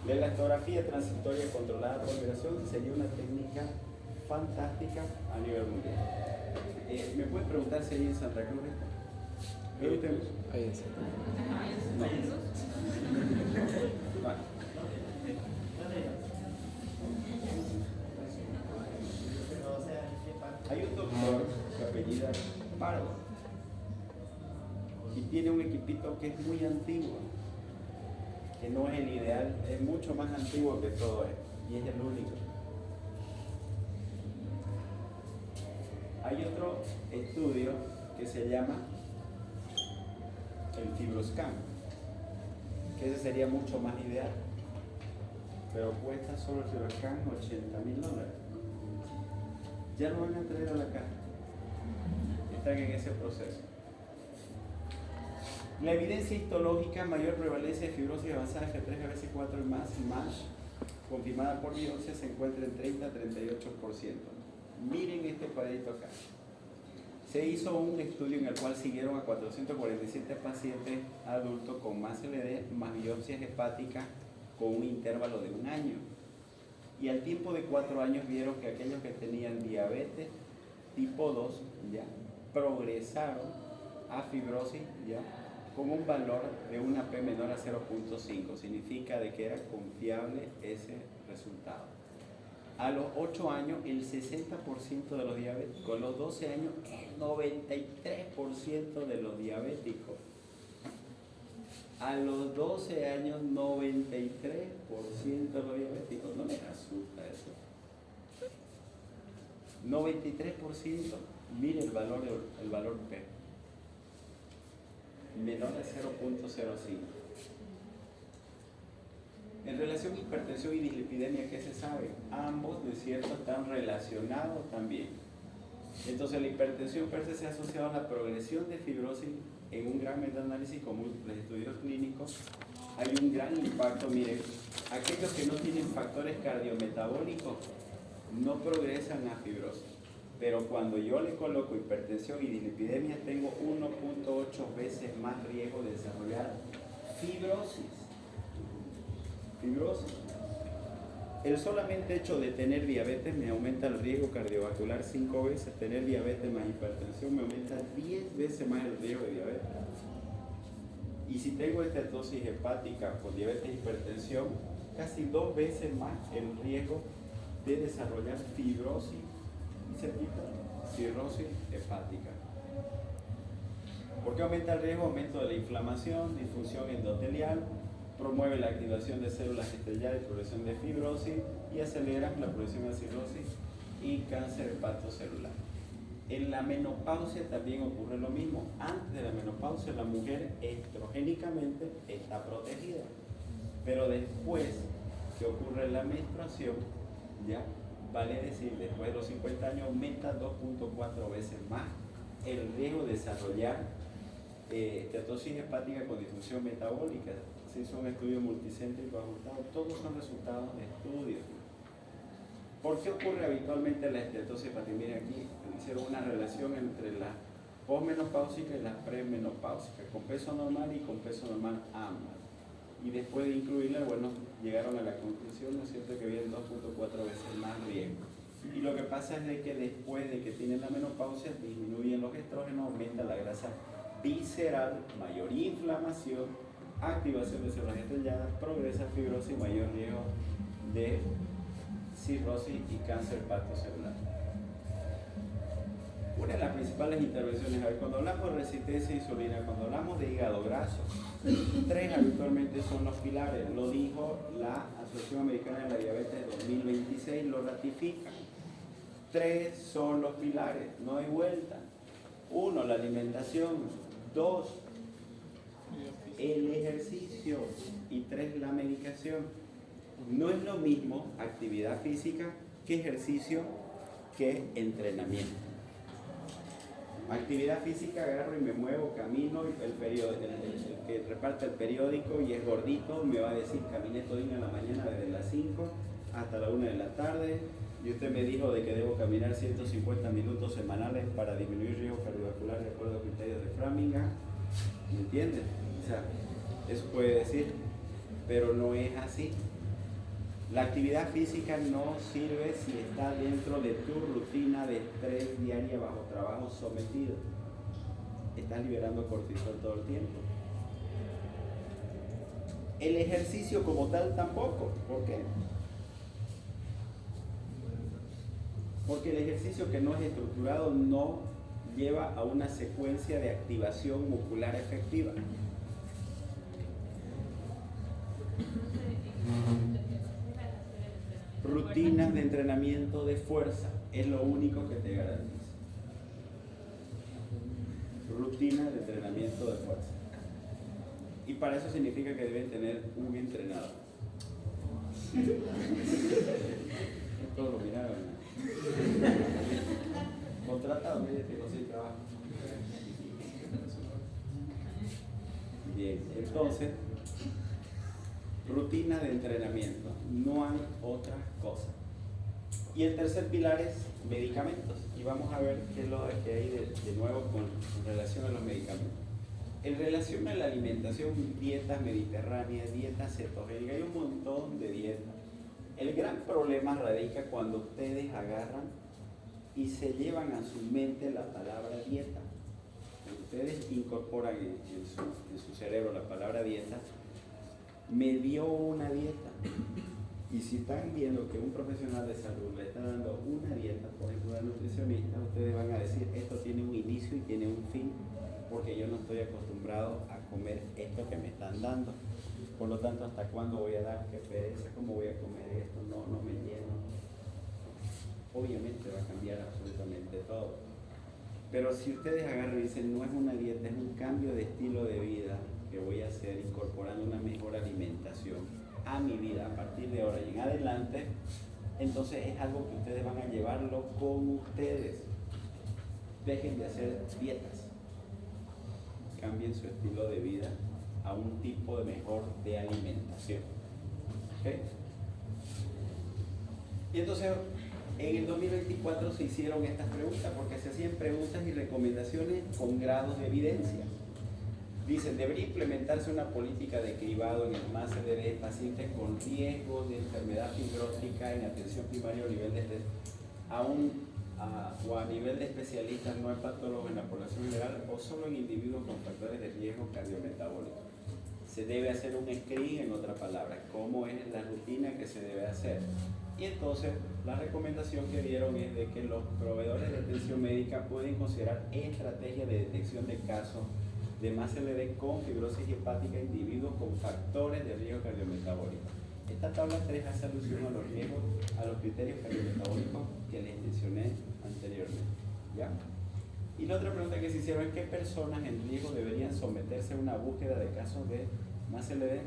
La elastografía transitoria controlada por vibración sería una técnica fantástica a nivel mundial. ¿Me puede preguntar si hay en Santa Cruz esto? Ahí en Santa Cruz. Vale. Hay un doctor que apellida Pardo y tiene un equipito que es muy antiguo, que no es el ideal, es mucho más antiguo que todo esto y es el único. Hay otro estudio que se llama el Fibroscan, que ese sería mucho más ideal, pero cuesta solo el Fibroscan $80,000. Ya lo van a traer a la caja. Están en ese proceso. La evidencia histológica, mayor prevalencia de fibrosis avanzada F3, ABC4 y más, confirmada por biopsia, se encuentra en 30 a 38%. Miren este cuadrito acá. Se hizo un estudio en el cual siguieron a 447 pacientes adultos con más LD, más biopsias hepáticas con un intervalo de 1 año. Y al tiempo de 4 años vieron que aquellos que tenían diabetes tipo 2 ya progresaron a fibrosis ya con un valor de una P menor a 0.5. Significa de que era confiable ese resultado. A los 8 años el 60% de los diabéticos, a los 12 años el 93% de los diabéticos. A los 12 años, 93% de los diabéticos. ¿No les asusta eso? 93%. Mire el valor P. Menor a 0.05. En relación a hipertensión y dislipidemia, ¿qué se sabe? Ambos, de cierto, están relacionados también. Entonces, la hipertensión per se se ha asociado a la progresión de fibrosis en un gran metaanálisis con múltiples estudios clínicos. Hay un gran impacto. Miren, aquellos que no tienen factores cardiometabólicos no progresan a fibrosis. Pero cuando yo le coloco hipertensión y dislipidemia, tengo 1.8 veces más riesgo de desarrollar fibrosis. El solamente hecho de tener diabetes me aumenta el riesgo cardiovascular 5 veces. Tener diabetes más hipertensión me aumenta 10 veces más el riesgo de diabetes. Y si tengo estetosis hepática con diabetes e hipertensión, casi 2 veces más el riesgo de desarrollar fibrosis y cirrosis hepática. ¿Por qué aumenta el riesgo? Aumento de la inflamación, disfunción endotelial, promueve la activación de células estrelladas y progresión de fibrosis y acelera la progresión de cirrosis y cáncer hepatocelular. En la menopausia también ocurre lo mismo. Antes de la menopausia la mujer estrogénicamente está protegida, pero después que ocurre la menstruación, ya vale decir, después de los 50 años aumenta 2.4 veces más el riesgo de desarrollar esteatosis hepática con disfunción metabólica. Se hizo un estudio multicéntrico ajustado, todos son resultados de estudios. ¿Por qué ocurre habitualmente la esteatosis hepática? Miren, aquí hicieron una relación entre la posmenopáusica y la premenopáusica, con peso normal y con peso normal ambas. Y después de incluirla, bueno, llegaron a la conclusión, ¿no es cierto?, que había 2.4 veces más riesgo. Y lo que pasa es de que después de que tienen la menopausia, disminuyen los estrógenos, aumenta la grasa visceral, mayor inflamación, activación de células estrelladas, progresa fibrosis, mayor riesgo de cirrosis y cáncer hepatocelular. Una de las principales intervenciones, a ver, cuando hablamos de resistencia a insulina, cuando hablamos de hígado graso, 3 habitualmente son los pilares. Lo dijo la Asociación Americana de la Diabetes 2026, lo ratifica. 3 son los pilares, no hay vuelta. 1, la alimentación. 2, el ejercicio. Y 3, la medicación. No es lo mismo actividad física que ejercicio que entrenamiento. Actividad física, agarro y me muevo, camino, el que reparte el periódico y es gordito, me va a decir caminé todo en la mañana desde las 5 hasta la 1 de la tarde y usted me dijo de que debo caminar 150 minutos semanales para disminuir riesgo cardiovascular de acuerdo a criterios de Framingham, ¿me entiendes? O sea, eso puede decir, pero no es así. La actividad física no sirve si está dentro de tu rutina de estrés diaria bajo trabajo sometido. Estás liberando cortisol todo el tiempo. El ejercicio como tal tampoco. ¿Por qué? Porque el ejercicio que no es estructurado no lleva a una secuencia de activación muscular efectiva. Rutinas de entrenamiento de fuerza es lo único que te garantiza. Rutinas de entrenamiento de fuerza. Y para eso significa que deben tener un entrenador. Todos lo miraron. Contratado, mire, tengo sin trabajo. Bien, entonces, rutina de entrenamiento, no hay otra cosa. Y el tercer pilar es medicamentos. Y vamos a ver qué es lo que hay de nuevo con relación a los medicamentos. En relación a la alimentación, dietas mediterráneas, dietas cetogénicas, hay un montón de dietas. El gran problema radica cuando ustedes agarran y se llevan a su mente la palabra dieta. Cuando ustedes incorporan en su cerebro la palabra dieta, me dio una dieta. Y si están viendo que un profesional de salud le está dando una dieta, por ejemplo, una nutricionista, ustedes van a decir, esto tiene un inicio y tiene un fin, porque yo no estoy acostumbrado a comer esto que me están dando. Por lo tanto, ¿hasta cuándo voy a dar? ¿Qué pereza? ¿Cómo voy a comer esto? No me lleno. Obviamente va a cambiar absolutamente todo. Pero si ustedes agarran y dicen, no es una dieta, es un cambio de estilo de vida que voy a hacer incorporando una mejor alimentación a mi vida a partir de ahora y en adelante, entonces es algo que ustedes van a llevarlo con ustedes. Dejen de hacer dietas, cambien su estilo de vida a un tipo de mejor de alimentación. ¿Okay? Y entonces en el 2024 se hicieron estas preguntas porque se hacían preguntas y recomendaciones con grados de evidencia. Dicen, debería implementarse una política de cribado en el máster de pacientes con riesgo de enfermedad fibrótica en atención primaria o nivel de o a nivel de especialistas no hepatólogos en la población general o solo en individuos con factores de riesgo cardiometabólico. Se debe hacer un screening, en otras palabras, cómo es la rutina que se debe hacer. Y entonces la recomendación que dieron es de que los proveedores de atención médica pueden considerar estrategias de detección de casos de más LD con fibrosis hepática en individuos con factores de riesgo cardiometabólico. Esta tabla 3 hace alusión a los riesgos, a los criterios cardiometabólicos que les mencioné anteriormente. ¿Ya? Y la otra pregunta que se hicieron es: ¿qué personas en riesgo deberían someterse a una búsqueda de casos de más LD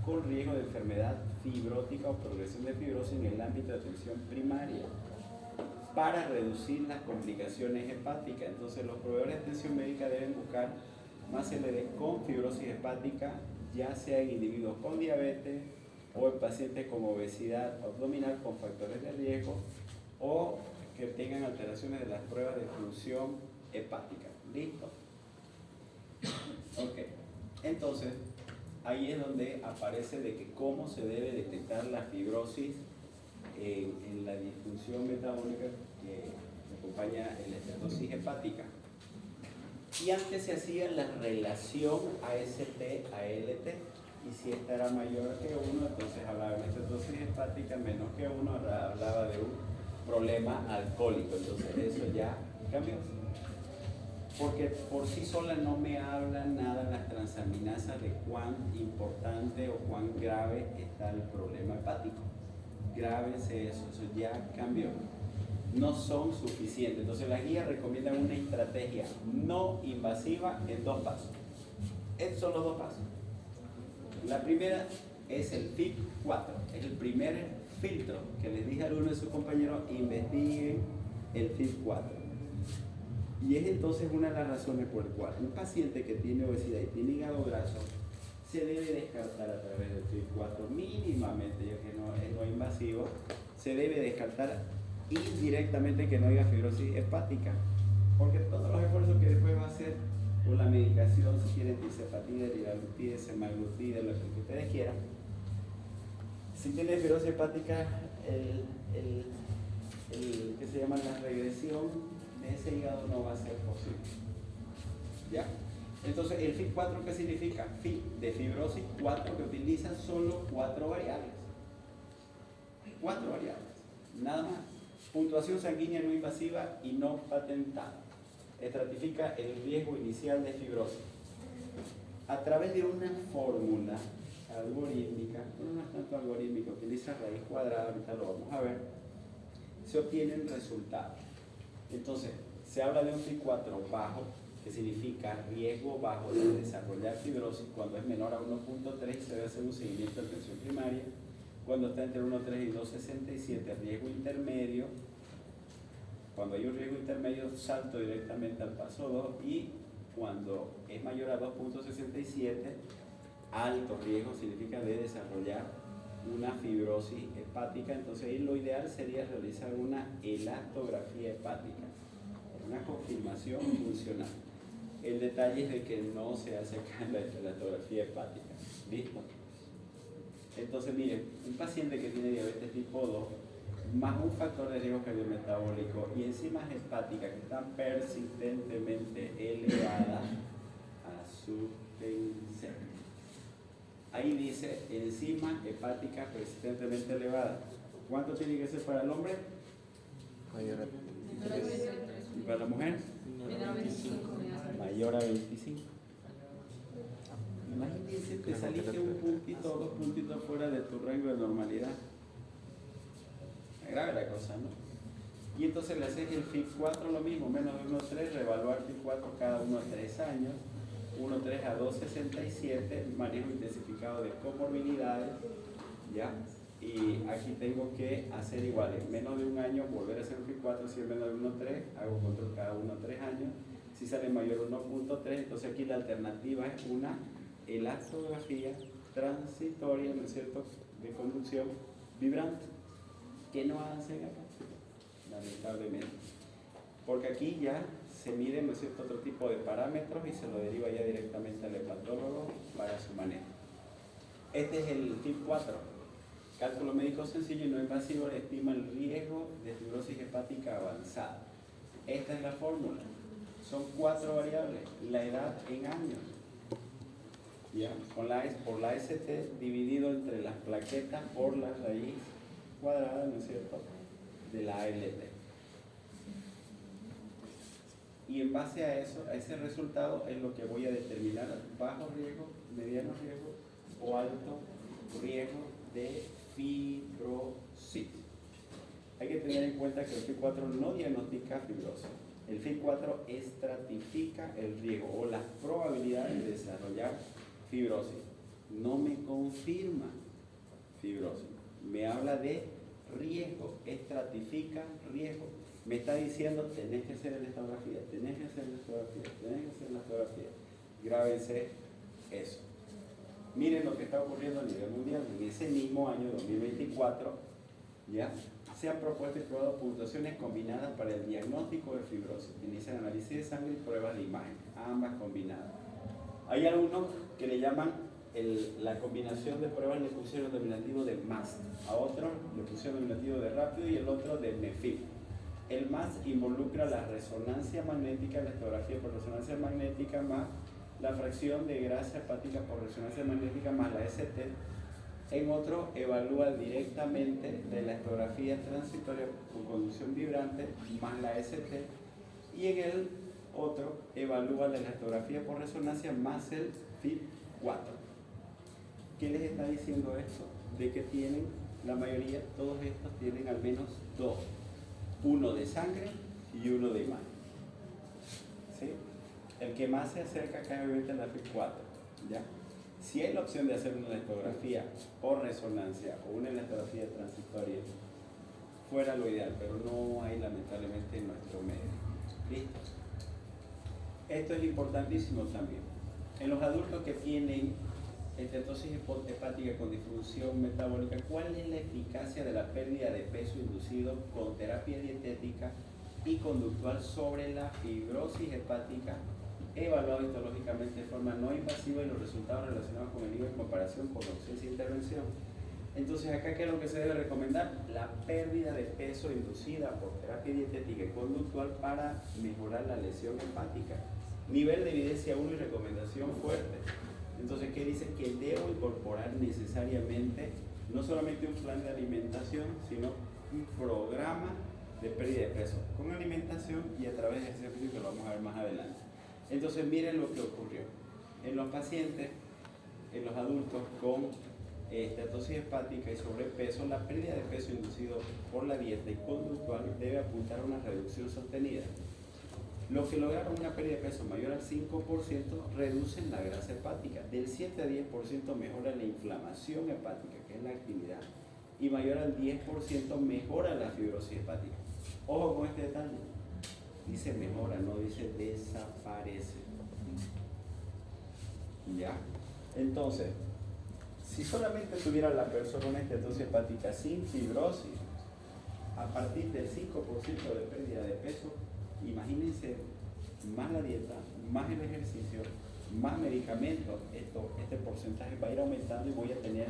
con riesgo de enfermedad fibrótica o progresión de fibrosis en el ámbito de atención primaria para reducir las complicaciones hepáticas? Entonces, los proveedores de atención médica deben buscar más LD con fibrosis hepática, ya sea en individuos con diabetes o en pacientes con obesidad abdominal con factores de riesgo o que tengan alteraciones de las pruebas de función hepática. ¿Listo? Ok. Entonces, ahí es donde aparece de que cómo se debe detectar la fibrosis en la disfunción metabólica que acompaña la esteatosis hepática. Y antes se hacía la relación AST-ALT, y si esta era mayor que 1, entonces hablaba de esteatosis hepática, menos que 1 hablaba de un problema alcohólico. Entonces eso ya cambió, porque por sí sola no me habla nada las transaminasas de cuán importante o cuán grave está el problema hepático. Grábense eso ya cambió. No son suficientes. Entonces las guías recomiendan una estrategia no invasiva en 2 pasos. Estos son los 2 pasos. La primera es el FIB-4, es el primer filtro que les dije a uno de sus compañeros: investiguen el FIB-4. Y es entonces una de las razones por las cuales un paciente que tiene obesidad y tiene hígado graso se debe descartar a través del FIB-4 mínimamente, ya que no es no invasivo. Se debe descartar indirectamente que no haya fibrosis hepática, porque todos los esfuerzos que después va a hacer con la medicación, si quieren tirzepatida, liraglutida, semaglutida, lo que ustedes quieran, si tiene fibrosis hepática, que se llama la regresión de ese hígado no va a ser posible. ¿Ya? Entonces, el FIB-4, ¿qué significa? FIB de fibrosis 4, que utiliza solo 4 variables. 4 variables, nada más. Puntuación sanguínea no invasiva y no patentada. Estratifica el riesgo inicial de fibrosis. A través de una fórmula algorítmica, no es tanto algorítmica, utiliza raíz cuadrada, ahorita lo vamos a ver, se obtienen resultados. Entonces, se habla de un FIB-4 bajo, que significa riesgo bajo de desarrollar fibrosis. Cuando es menor a 1.3 se debe hacer un seguimiento de atención primaria. Cuando está entre 1.3 y 2.67, riesgo intermedio. Cuando hay un riesgo intermedio, salto directamente al paso 2. Y cuando es mayor a 2.67, alto riesgo significa de desarrollar una fibrosis hepática. Entonces ahí lo ideal sería realizar una elastografía hepática, una confirmación funcional. El detalle es de que no se hace acá en la elastografía hepática. ¿Listo? Entonces miren, un paciente que tiene diabetes tipo 2 más un factor de riesgo cardiometabólico y enzimas hepáticas que están persistentemente elevadas, azútense. Ahí dice enzima hepática persistentemente elevada. ¿Cuánto tiene que ser para el hombre? Mayor a ¿Y para la mujer? Mayor a 25. Imagínense que saliste un puntito o 2 puntitos fuera de tu rango de normalidad. Es grave la cosa, ¿no? Y entonces le haces el FIB-4 lo mismo, menos de 1.3, reevaluar FIB-4 cada 3 años, 1.3 a 2.67, manejo intensificado de comorbilidades, ¿ya? Y aquí tengo que hacer igual, en menos de un año volver a hacer un FIB-4, si es menos de 1.3, hago control cada 3 años, si sale mayor 1.3, entonces aquí la alternativa es una elastografía transitoria, ¿no es cierto?, de conducción vibrante, que no hacen acá, lamentablemente, porque aquí ya se mide, ¿no es cierto?, otro tipo de parámetros y se lo deriva ya directamente al hepatólogo para su manejo. Este es el FIB-4, cálculo médico sencillo y no invasivo, estima el riesgo de fibrosis hepática avanzada. Esta es la fórmula, son 4 variables, la edad en años, ¿ya? Por la ST dividido entre las plaquetas por la raíz cuadrada, ¿no es cierto?, de la ALT. Y en base a eso, a ese resultado es lo que voy a determinar bajo riesgo, mediano riesgo o alto riesgo de fibrosis. Hay que tener en cuenta que el FIB-4 no diagnostica fibrosis. El FIB-4 estratifica el riesgo o las probabilidades de desarrollar fibrosis. No me confirma fibrosis. Me habla de riesgo, estratifica riesgo. Me está diciendo, tenés que hacer elastografía, tenés que hacer elastografía, tenés que hacer elastografía. Grábense eso. Miren lo que está ocurriendo a nivel mundial. En ese mismo año, 2024, ¿ya? Se han propuesto y probado puntuaciones combinadas para el diagnóstico de fibrosis. Inician análisis de sangre y pruebas de imagen, ambas combinadas. Hay algunos que le llaman la combinación de pruebas, le pusieron denominativo de MAST, a otro le pusieron denominativo de rápido y el otro de MEFIB. El MAST involucra la resonancia magnética, la elastografía por resonancia magnética más la fracción de grasa hepática por resonancia magnética más la ST. En otro evalúa directamente la elastografía transitoria con conducción vibrante más la ST. Y en el otro evalúa la elastografía por resonancia más el FIB-4. ¿Qué les está diciendo esto? De que tienen, la mayoría, todos estos tienen al menos dos. Uno de sangre y uno de imagen. ¿Sí? El que más se acerca acá obviamente es la FIB-4. ¿Ya? Si hay la opción de hacer una elastografía por resonancia o una elastografía transitoria, fuera lo ideal, pero no hay lamentablemente en nuestro medio. ¿Listo? Esto es importantísimo también. En los adultos que tienen estetosis hepática con disfunción metabólica, ¿cuál es la eficacia de la pérdida de peso inducido con terapia dietética y conductual sobre la fibrosis hepática, evaluado histológicamente de forma no invasiva y los resultados relacionados con el nivel en comparación con la ausencia de intervención? Entonces, acá, ¿qué es lo que se debe recomendar? La pérdida de peso inducida por terapia dietética y conductual para mejorar la lesión hepática. Nivel de evidencia 1 y recomendación fuerte. Entonces, ¿qué dice? Que debo incorporar necesariamente no solamente un plan de alimentación, sino un programa de pérdida de peso con alimentación y a través de ejercicio físico, que lo vamos a ver más adelante. Entonces, miren lo que ocurrió. En los pacientes, en los adultos con estetosis hepática y sobrepeso, la pérdida de peso inducido por la dieta y conductual debe apuntar a una reducción sostenida. Los que lograron una pérdida de peso mayor al 5% reducen la grasa hepática. Del 7 a 10% mejora la inflamación hepática, que es la actividad, y mayor al 10% mejora la fibrosis hepática. Ojo con este detalle. Dice mejora, no dice desaparece. ¿Ya? Entonces, si solamente tuviera la persona una estetosis hepática sin fibrosis, a partir del 5% de pérdida de peso, imagínense, más la dieta, más el ejercicio, más medicamentos, este porcentaje va a ir aumentando y voy a tener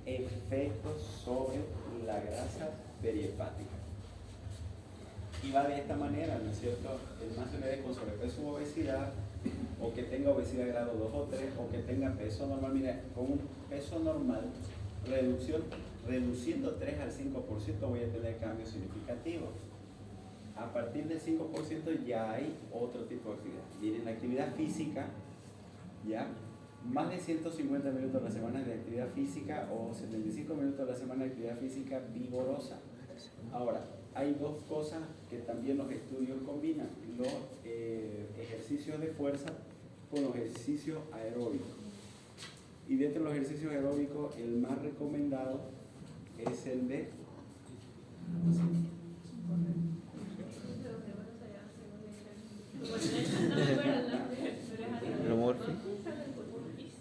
efectos sobre la grasa perihepática. Y va de esta manera, ¿no es cierto? El más se con sobrepeso u obesidad, o que tenga obesidad grado 2 o 3, o que tenga peso normal. Mira, con un peso normal, reduciendo 3 al 5% voy a tener cambios significativos. A partir del 5% ya hay otro tipo de actividad. Miren, la actividad física, ¿ya? Más de 150 minutos a la semana de actividad física o 75 minutos a la semana de actividad física vigorosa. Ahora, hay dos cosas que también los estudios combinan: los ejercicios de fuerza con los ejercicios aeróbicos. Y dentro de los ejercicios aeróbicos, el más recomendado es el de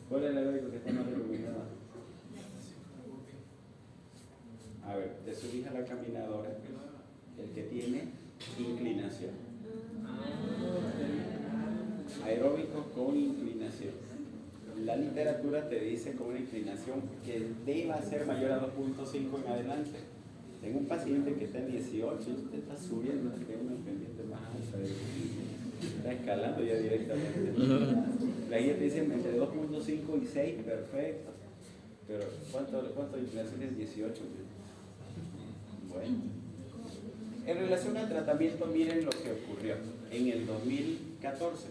¿cuál es el aeróbico que está más recomendado? A ver, te subís a la caminadora, el que tiene inclinación. Aeróbico con inclinación. La literatura te dice con una inclinación que deba ser mayor a 2.5 en adelante. Tengo un paciente que está en 18 y usted está subiendo, tiene una pendiente más alta, está escalando ya directamente. La guía te dice entre 2.5 y 6, perfecto. Pero ¿cuánto de inclinación es 18? Bueno, En relación al tratamiento, miren lo que ocurrió en el 2014.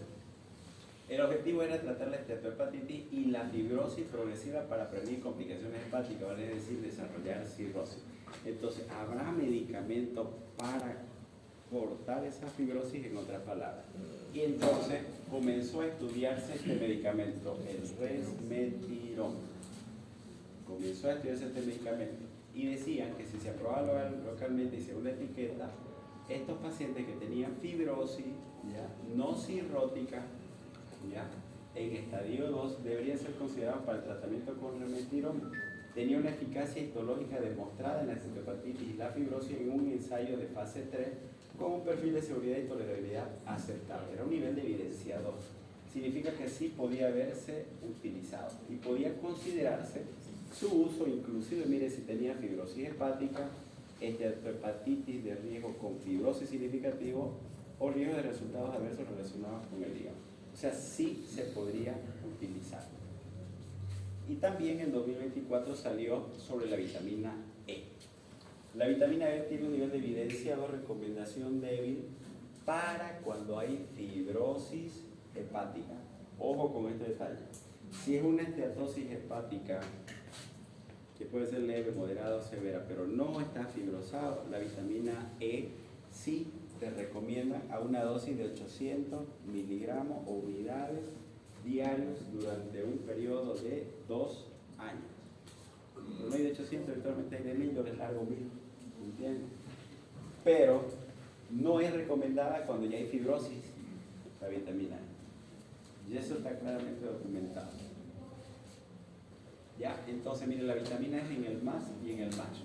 El objetivo era tratar la esteatohepatitis y la fibrosis progresiva para prevenir complicaciones hepáticas, vale decir, desarrollar cirrosis. Entonces, habrá medicamentos para cortar esa fibrosis, en otras palabras. Y entonces comenzó a estudiarse este medicamento, el resmetirom. Comenzó a estudiarse este medicamento y decían que si se aprobaba localmente y según la etiqueta, estos pacientes que tenían fibrosis, ¿ya?, no cirrótica, ¿ya?, en estadio 2 deberían ser considerados para el tratamiento con resmetirom. Tenía una eficacia histológica demostrada en la esteatohepatitis y la fibrosis en un ensayo de fase 3 con un perfil de seguridad y tolerabilidad aceptable. Era un nivel de evidencia 2. Significa que sí podía haberse utilizado y podía considerarse su uso, inclusive, mire, si tenía fibrosis hepática, esteatohepatitis de riesgo con fibrosis significativo o riesgo de resultados adversos relacionados con el hígado. O sea, sí se podría utilizar. Y también en 2024 salió sobre la vitamina E. La vitamina E tiene un nivel de evidencia o recomendación débil para cuando hay fibrosis hepática. Ojo con este detalle. Si es una esteatosis hepática, que puede ser leve, moderada o severa, pero no está fibrosado, la vitamina E sí te recomienda a una dosis de 800 miligramos o unidades diarios durante un periodo de 2 años. No hay de 800, actualmente hay de 1000, yo les largo 1000, ¿entiendes? Pero no es recomendada cuando ya hay fibrosis la vitamina E. Y eso está claramente documentado. Ya, entonces miren, la vitamina E es en el MAS y en el MASH.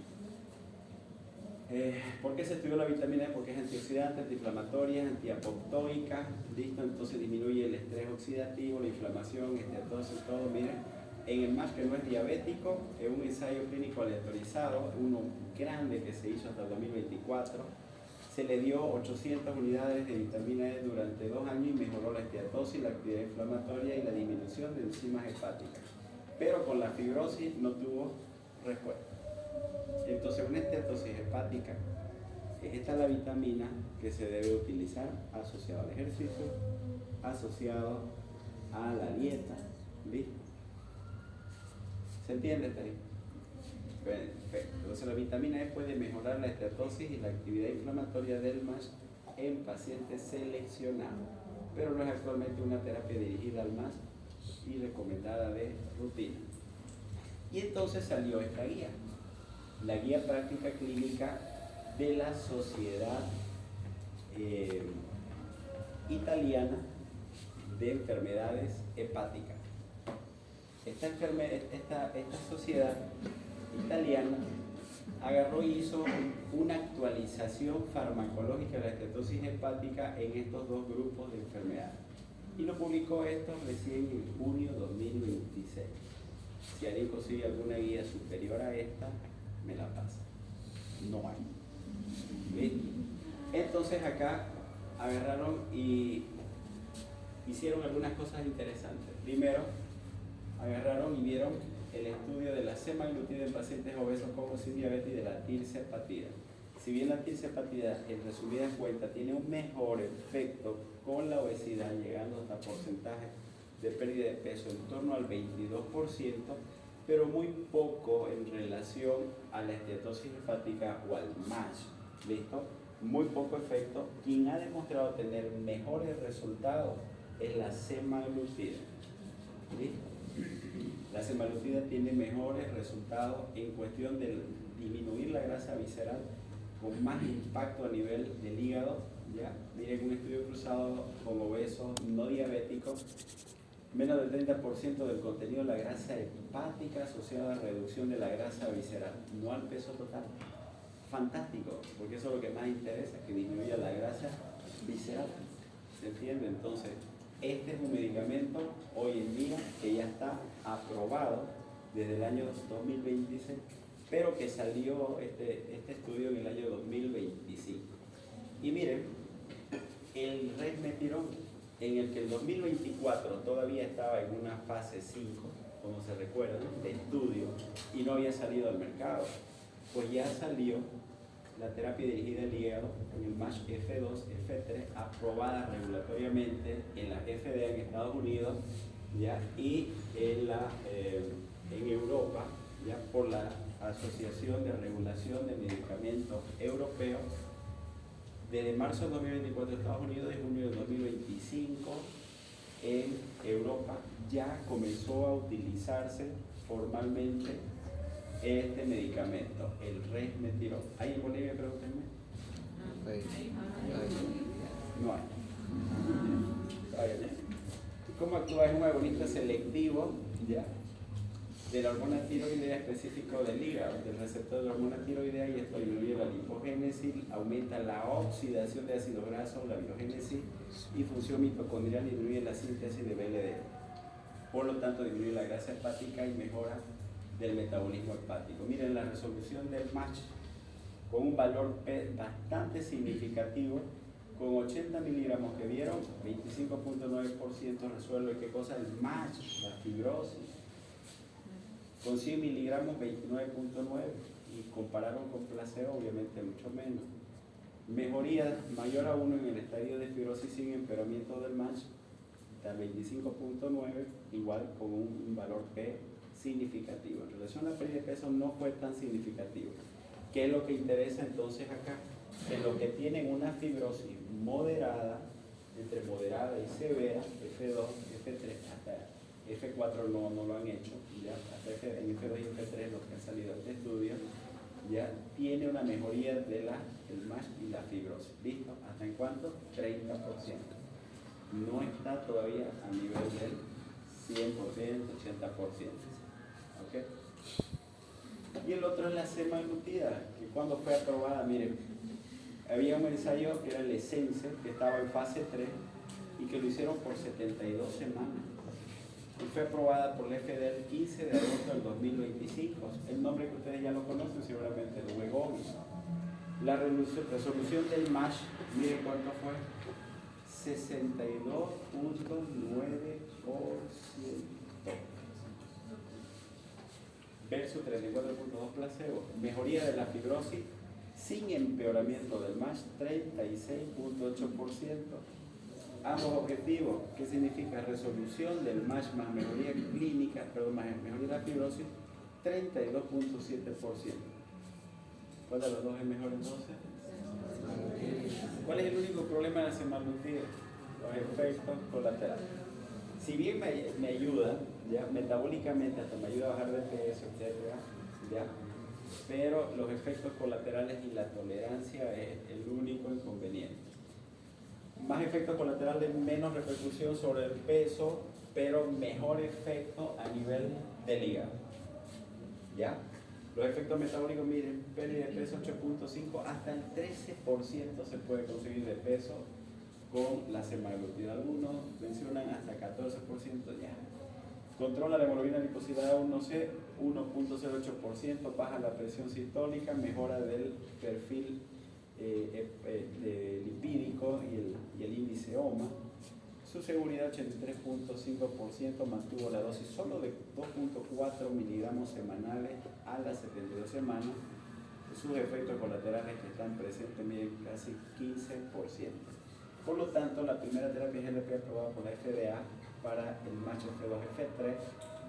¿Por qué se estudió la vitamina E? Porque es antioxidante, antiinflamatoria, antiapoptóica, ¿listo? Entonces disminuye el estrés oxidativo, la inflamación, esteatosis, todo. Miren, en el MASH, que no es diabético, es un ensayo clínico aleatorizado, uno grande que se hizo hasta el 2024, se le dio 800 unidades de vitamina E durante 2 años y mejoró la esteatosis, la actividad inflamatoria y la disminución de enzimas hepáticas. Pero con la fibrosis no tuvo respuesta. Entonces, una esteatosis hepática, esta es la vitamina que se debe utilizar asociado al ejercicio, asociado a la dieta. ¿Listo? ¿Se entiende, Tari? Perfecto. Entonces, la vitamina E puede mejorar la esteatosis y la actividad inflamatoria del MASH en pacientes seleccionados, pero no es actualmente una terapia dirigida al MASH y recomendada de rutina. Y entonces salió esta guía, la guía práctica clínica de la Sociedad Italiana de Enfermedades Hepáticas. Esta sociedad italiana agarró y hizo una actualización farmacológica de la estetosis hepática en estos dos grupos de enfermedades. Y lo publicó esto recién en junio de 2026. Si alguien consigue alguna guía superior a esta, me la pasa. No hay. ¿Listo? Entonces acá agarraron y hicieron algunas cosas interesantes. Primero, agarraron y vieron el estudio de la semaglutida en pacientes obesos con o sin diabetes y de la tirzepatida. Si bien la tirzepatida, en resumidas cuentas, tiene un mejor efecto con la obesidad, llegando hasta porcentaje de pérdida de peso en torno al 22%, pero muy poco en relación a la esteatosis hepática o al MASH. ¿Listo? Muy poco efecto. Quien ha demostrado tener mejores resultados es la semaglutida. ¿Listo? La semaglutida tiene mejores resultados en cuestión de disminuir la grasa visceral con más impacto a nivel del hígado. ¿Ya? Miren, un estudio cruzado con obesos no diabéticos, menos del 30% del contenido de la grasa hepática asociada a reducción de la grasa visceral, no al peso total. Fantástico, porque eso es lo que más interesa, que disminuya la grasa visceral. ¿Se entiende? Entonces, este es un medicamento hoy en día que ya está aprobado desde el año 2026, pero que salió este estudio en el año 2025. Y miren, el resmetirom, en el que el 2024 todavía estaba en una fase 5, como se recuerda, de estudio, y no había salido al mercado, pues ya salió la terapia dirigida al hígado en el MASH F2, F3, aprobada regulatoriamente en la FDA en Estados Unidos, ¿ya? Y en Europa, ¿ya? Por la Asociación de Regulación de Medicamentos Europeos, desde marzo de 2024 en Estados Unidos y junio de 2025 en Europa ya comenzó a utilizarse formalmente este medicamento, el resmetirom. ¿Hay en Bolivia, pregúntenme? No hay. ¿Cómo actúa? Es un agonista selectivo, ¿ya? De la hormona tiroidea específico del hígado, del receptor de la hormona tiroidea, y esto disminuye la lipogénesis, aumenta la oxidación de ácidos grasos, la biogénesis y función mitocondrial, disminuye la síntesis de BLD. Por lo tanto, disminuye la grasa hepática y mejora del metabolismo hepático. Miren la resolución del MASH con un valor P bastante significativo, con 80 miligramos que vieron, 25.9% resuelve ¿qué cosa? El MASH, la fibrosis. Con 100 miligramos 29.9 y compararon con placebo obviamente mucho menos. Mejoría mayor a 1 en el estadio de fibrosis sin empeoramiento del MASH, hasta 25.9, igual con un valor P significativo. En relación a la pérdida de peso no fue tan significativo. ¿Qué es lo que interesa entonces acá? En los que tienen una fibrosis moderada, entre moderada y severa, F2, F3, hasta F4 no lo han hecho, ya hasta en F2 y F3 los que han salido de este estudio, ya tiene una mejoría del MASH y la fibrosis. ¿Listo? ¿Hasta en cuánto? 30%. No está todavía a nivel del 100%, 80%. ¿Ok? Y el otro es la semaglutida, que cuando fue aprobada, miren, había un ensayo que era el Essence, que estaba en fase 3 y que lo hicieron por 72 semanas. Y fue aprobada por la FDA el 15 de agosto del 2025. El nombre que ustedes ya lo conocen seguramente, el Wegovy. La resolución del MASH, miren cuánto fue, 62.9%. Versus 34.2 placebo. Mejoría de la fibrosis sin empeoramiento del MASH, 36.8%. Ambos objetivos, ¿qué significa? Resolución del MASH más mejoría clínica, perdón, más mejoría de la fibrosis, 32.7%. ¿Cuál de los dos es mejor entonces? ¿Cuál es el único problema de la semaglutida? Los efectos colaterales. Si bien me ayuda, ya metabólicamente hasta me ayuda a bajar de peso, etcétera, ya, pero los efectos colaterales y la tolerancia es el único inconveniente. Más efectos colaterales, menos repercusión sobre el peso, pero mejor efecto a nivel del hígado. ¿Ya? Los efectos metabólicos, miren, pérdida de peso 8.5, hasta el 13% se puede conseguir de peso con la semaglutida. Algunos mencionan hasta 14% ya. Controla la hemoglobina glicosilada 1C, 1.08%, baja la presión sistólica, mejora del perfil lipídico y el índice OMA. Su seguridad 83.5%, mantuvo la dosis solo de 2.4 miligramos semanales a las 72 semanas. Sus efectos colaterales que están presentes miden casi 15%. Por lo tanto, la primera terapia GLP aprobada por la FDA para el MASH F2 F3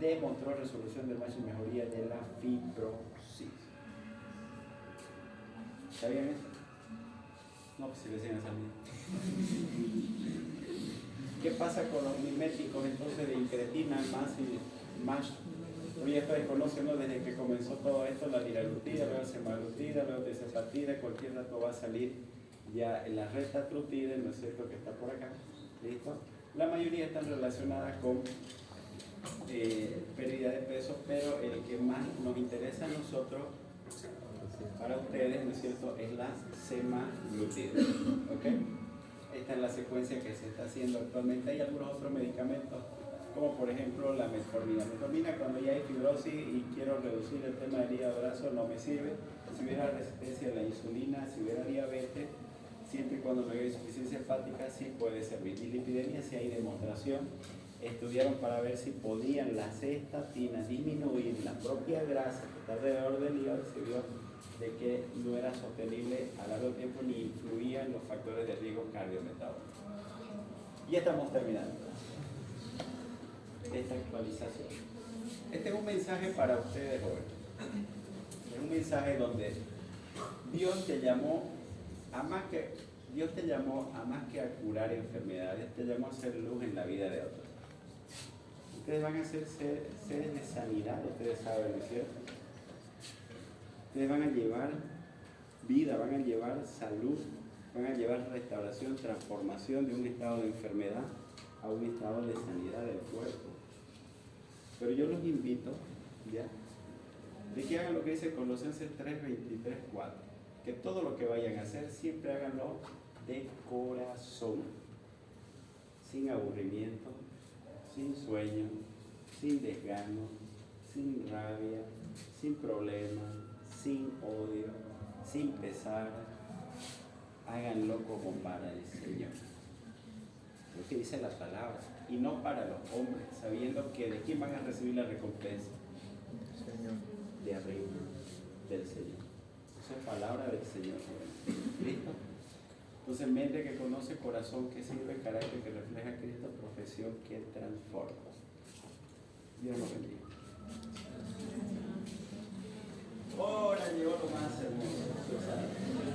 demostró resolución del MASH y mejoría de la fibrosis. ¿Está bien eso? No, pues si le siguen saliendo. ¿Qué pasa con los miméticos entonces de incretina, MASH? Hoy esto desconoce, ¿no? Desde que comenzó todo esto, la liraglutida, luego semaglutida, luego tirzepatida, cualquier dato va a salir ya en la retatrutide, ¿no es cierto?, que está por acá. ¿Listo? La mayoría están relacionadas con pérdida de peso, pero el que más nos interesa a nosotros, para ustedes, ¿no es cierto?, es la semaglutida. ¿Ok? Esta es la secuencia que se está haciendo actualmente. Hay algunos otros medicamentos, como por ejemplo la metformina. Metformina, cuando ya hay fibrosis y quiero reducir el tema del hígado graso, no me sirve. Si hubiera resistencia a la insulina, si hubiera diabetes, siempre y cuando no haya insuficiencia hepática, sí puede servir. Dislipidemia, si hay demostración, estudiaron para ver si podían las estatinas disminuir la propia grasa que está alrededor del hígado, se vio de que no era sostenible a largo tiempo ni influía en los factores de riesgo cardiometabólico. Ya estamos terminando esta actualización. Este es un mensaje para ustedes hoy. Es un mensaje donde Dios te llamó a más que a curar enfermedades, te llamó a hacer luz en la vida de otros. Ustedes van a ser seres de sanidad, ustedes saben, ¿no es cierto? Ustedes van a llevar vida, van a llevar salud, van a llevar restauración, transformación de un estado de enfermedad a un estado de sanidad del cuerpo. Pero yo los invito, ¿ya?, de que hagan lo que dice Colosenses 3, 23, 4. Que todo lo que vayan a hacer, siempre háganlo de corazón, sin aburrimiento, sin sueño, sin desgano, sin rabia, sin problemas, sin odio, sin pesar. Háganlo como para el Señor. Es lo que dice la palabra. Y no para los hombres, sabiendo que de quién van a recibir la recompensa. Señor. De arriba, del Señor. Esa es palabra del Señor. ¿Listo? Entonces, mente que conoce, corazón que sirve, carácter que refleja a Cristo, profesión que transforma. Dios nos bendiga. Ahora llegó lo más hermoso.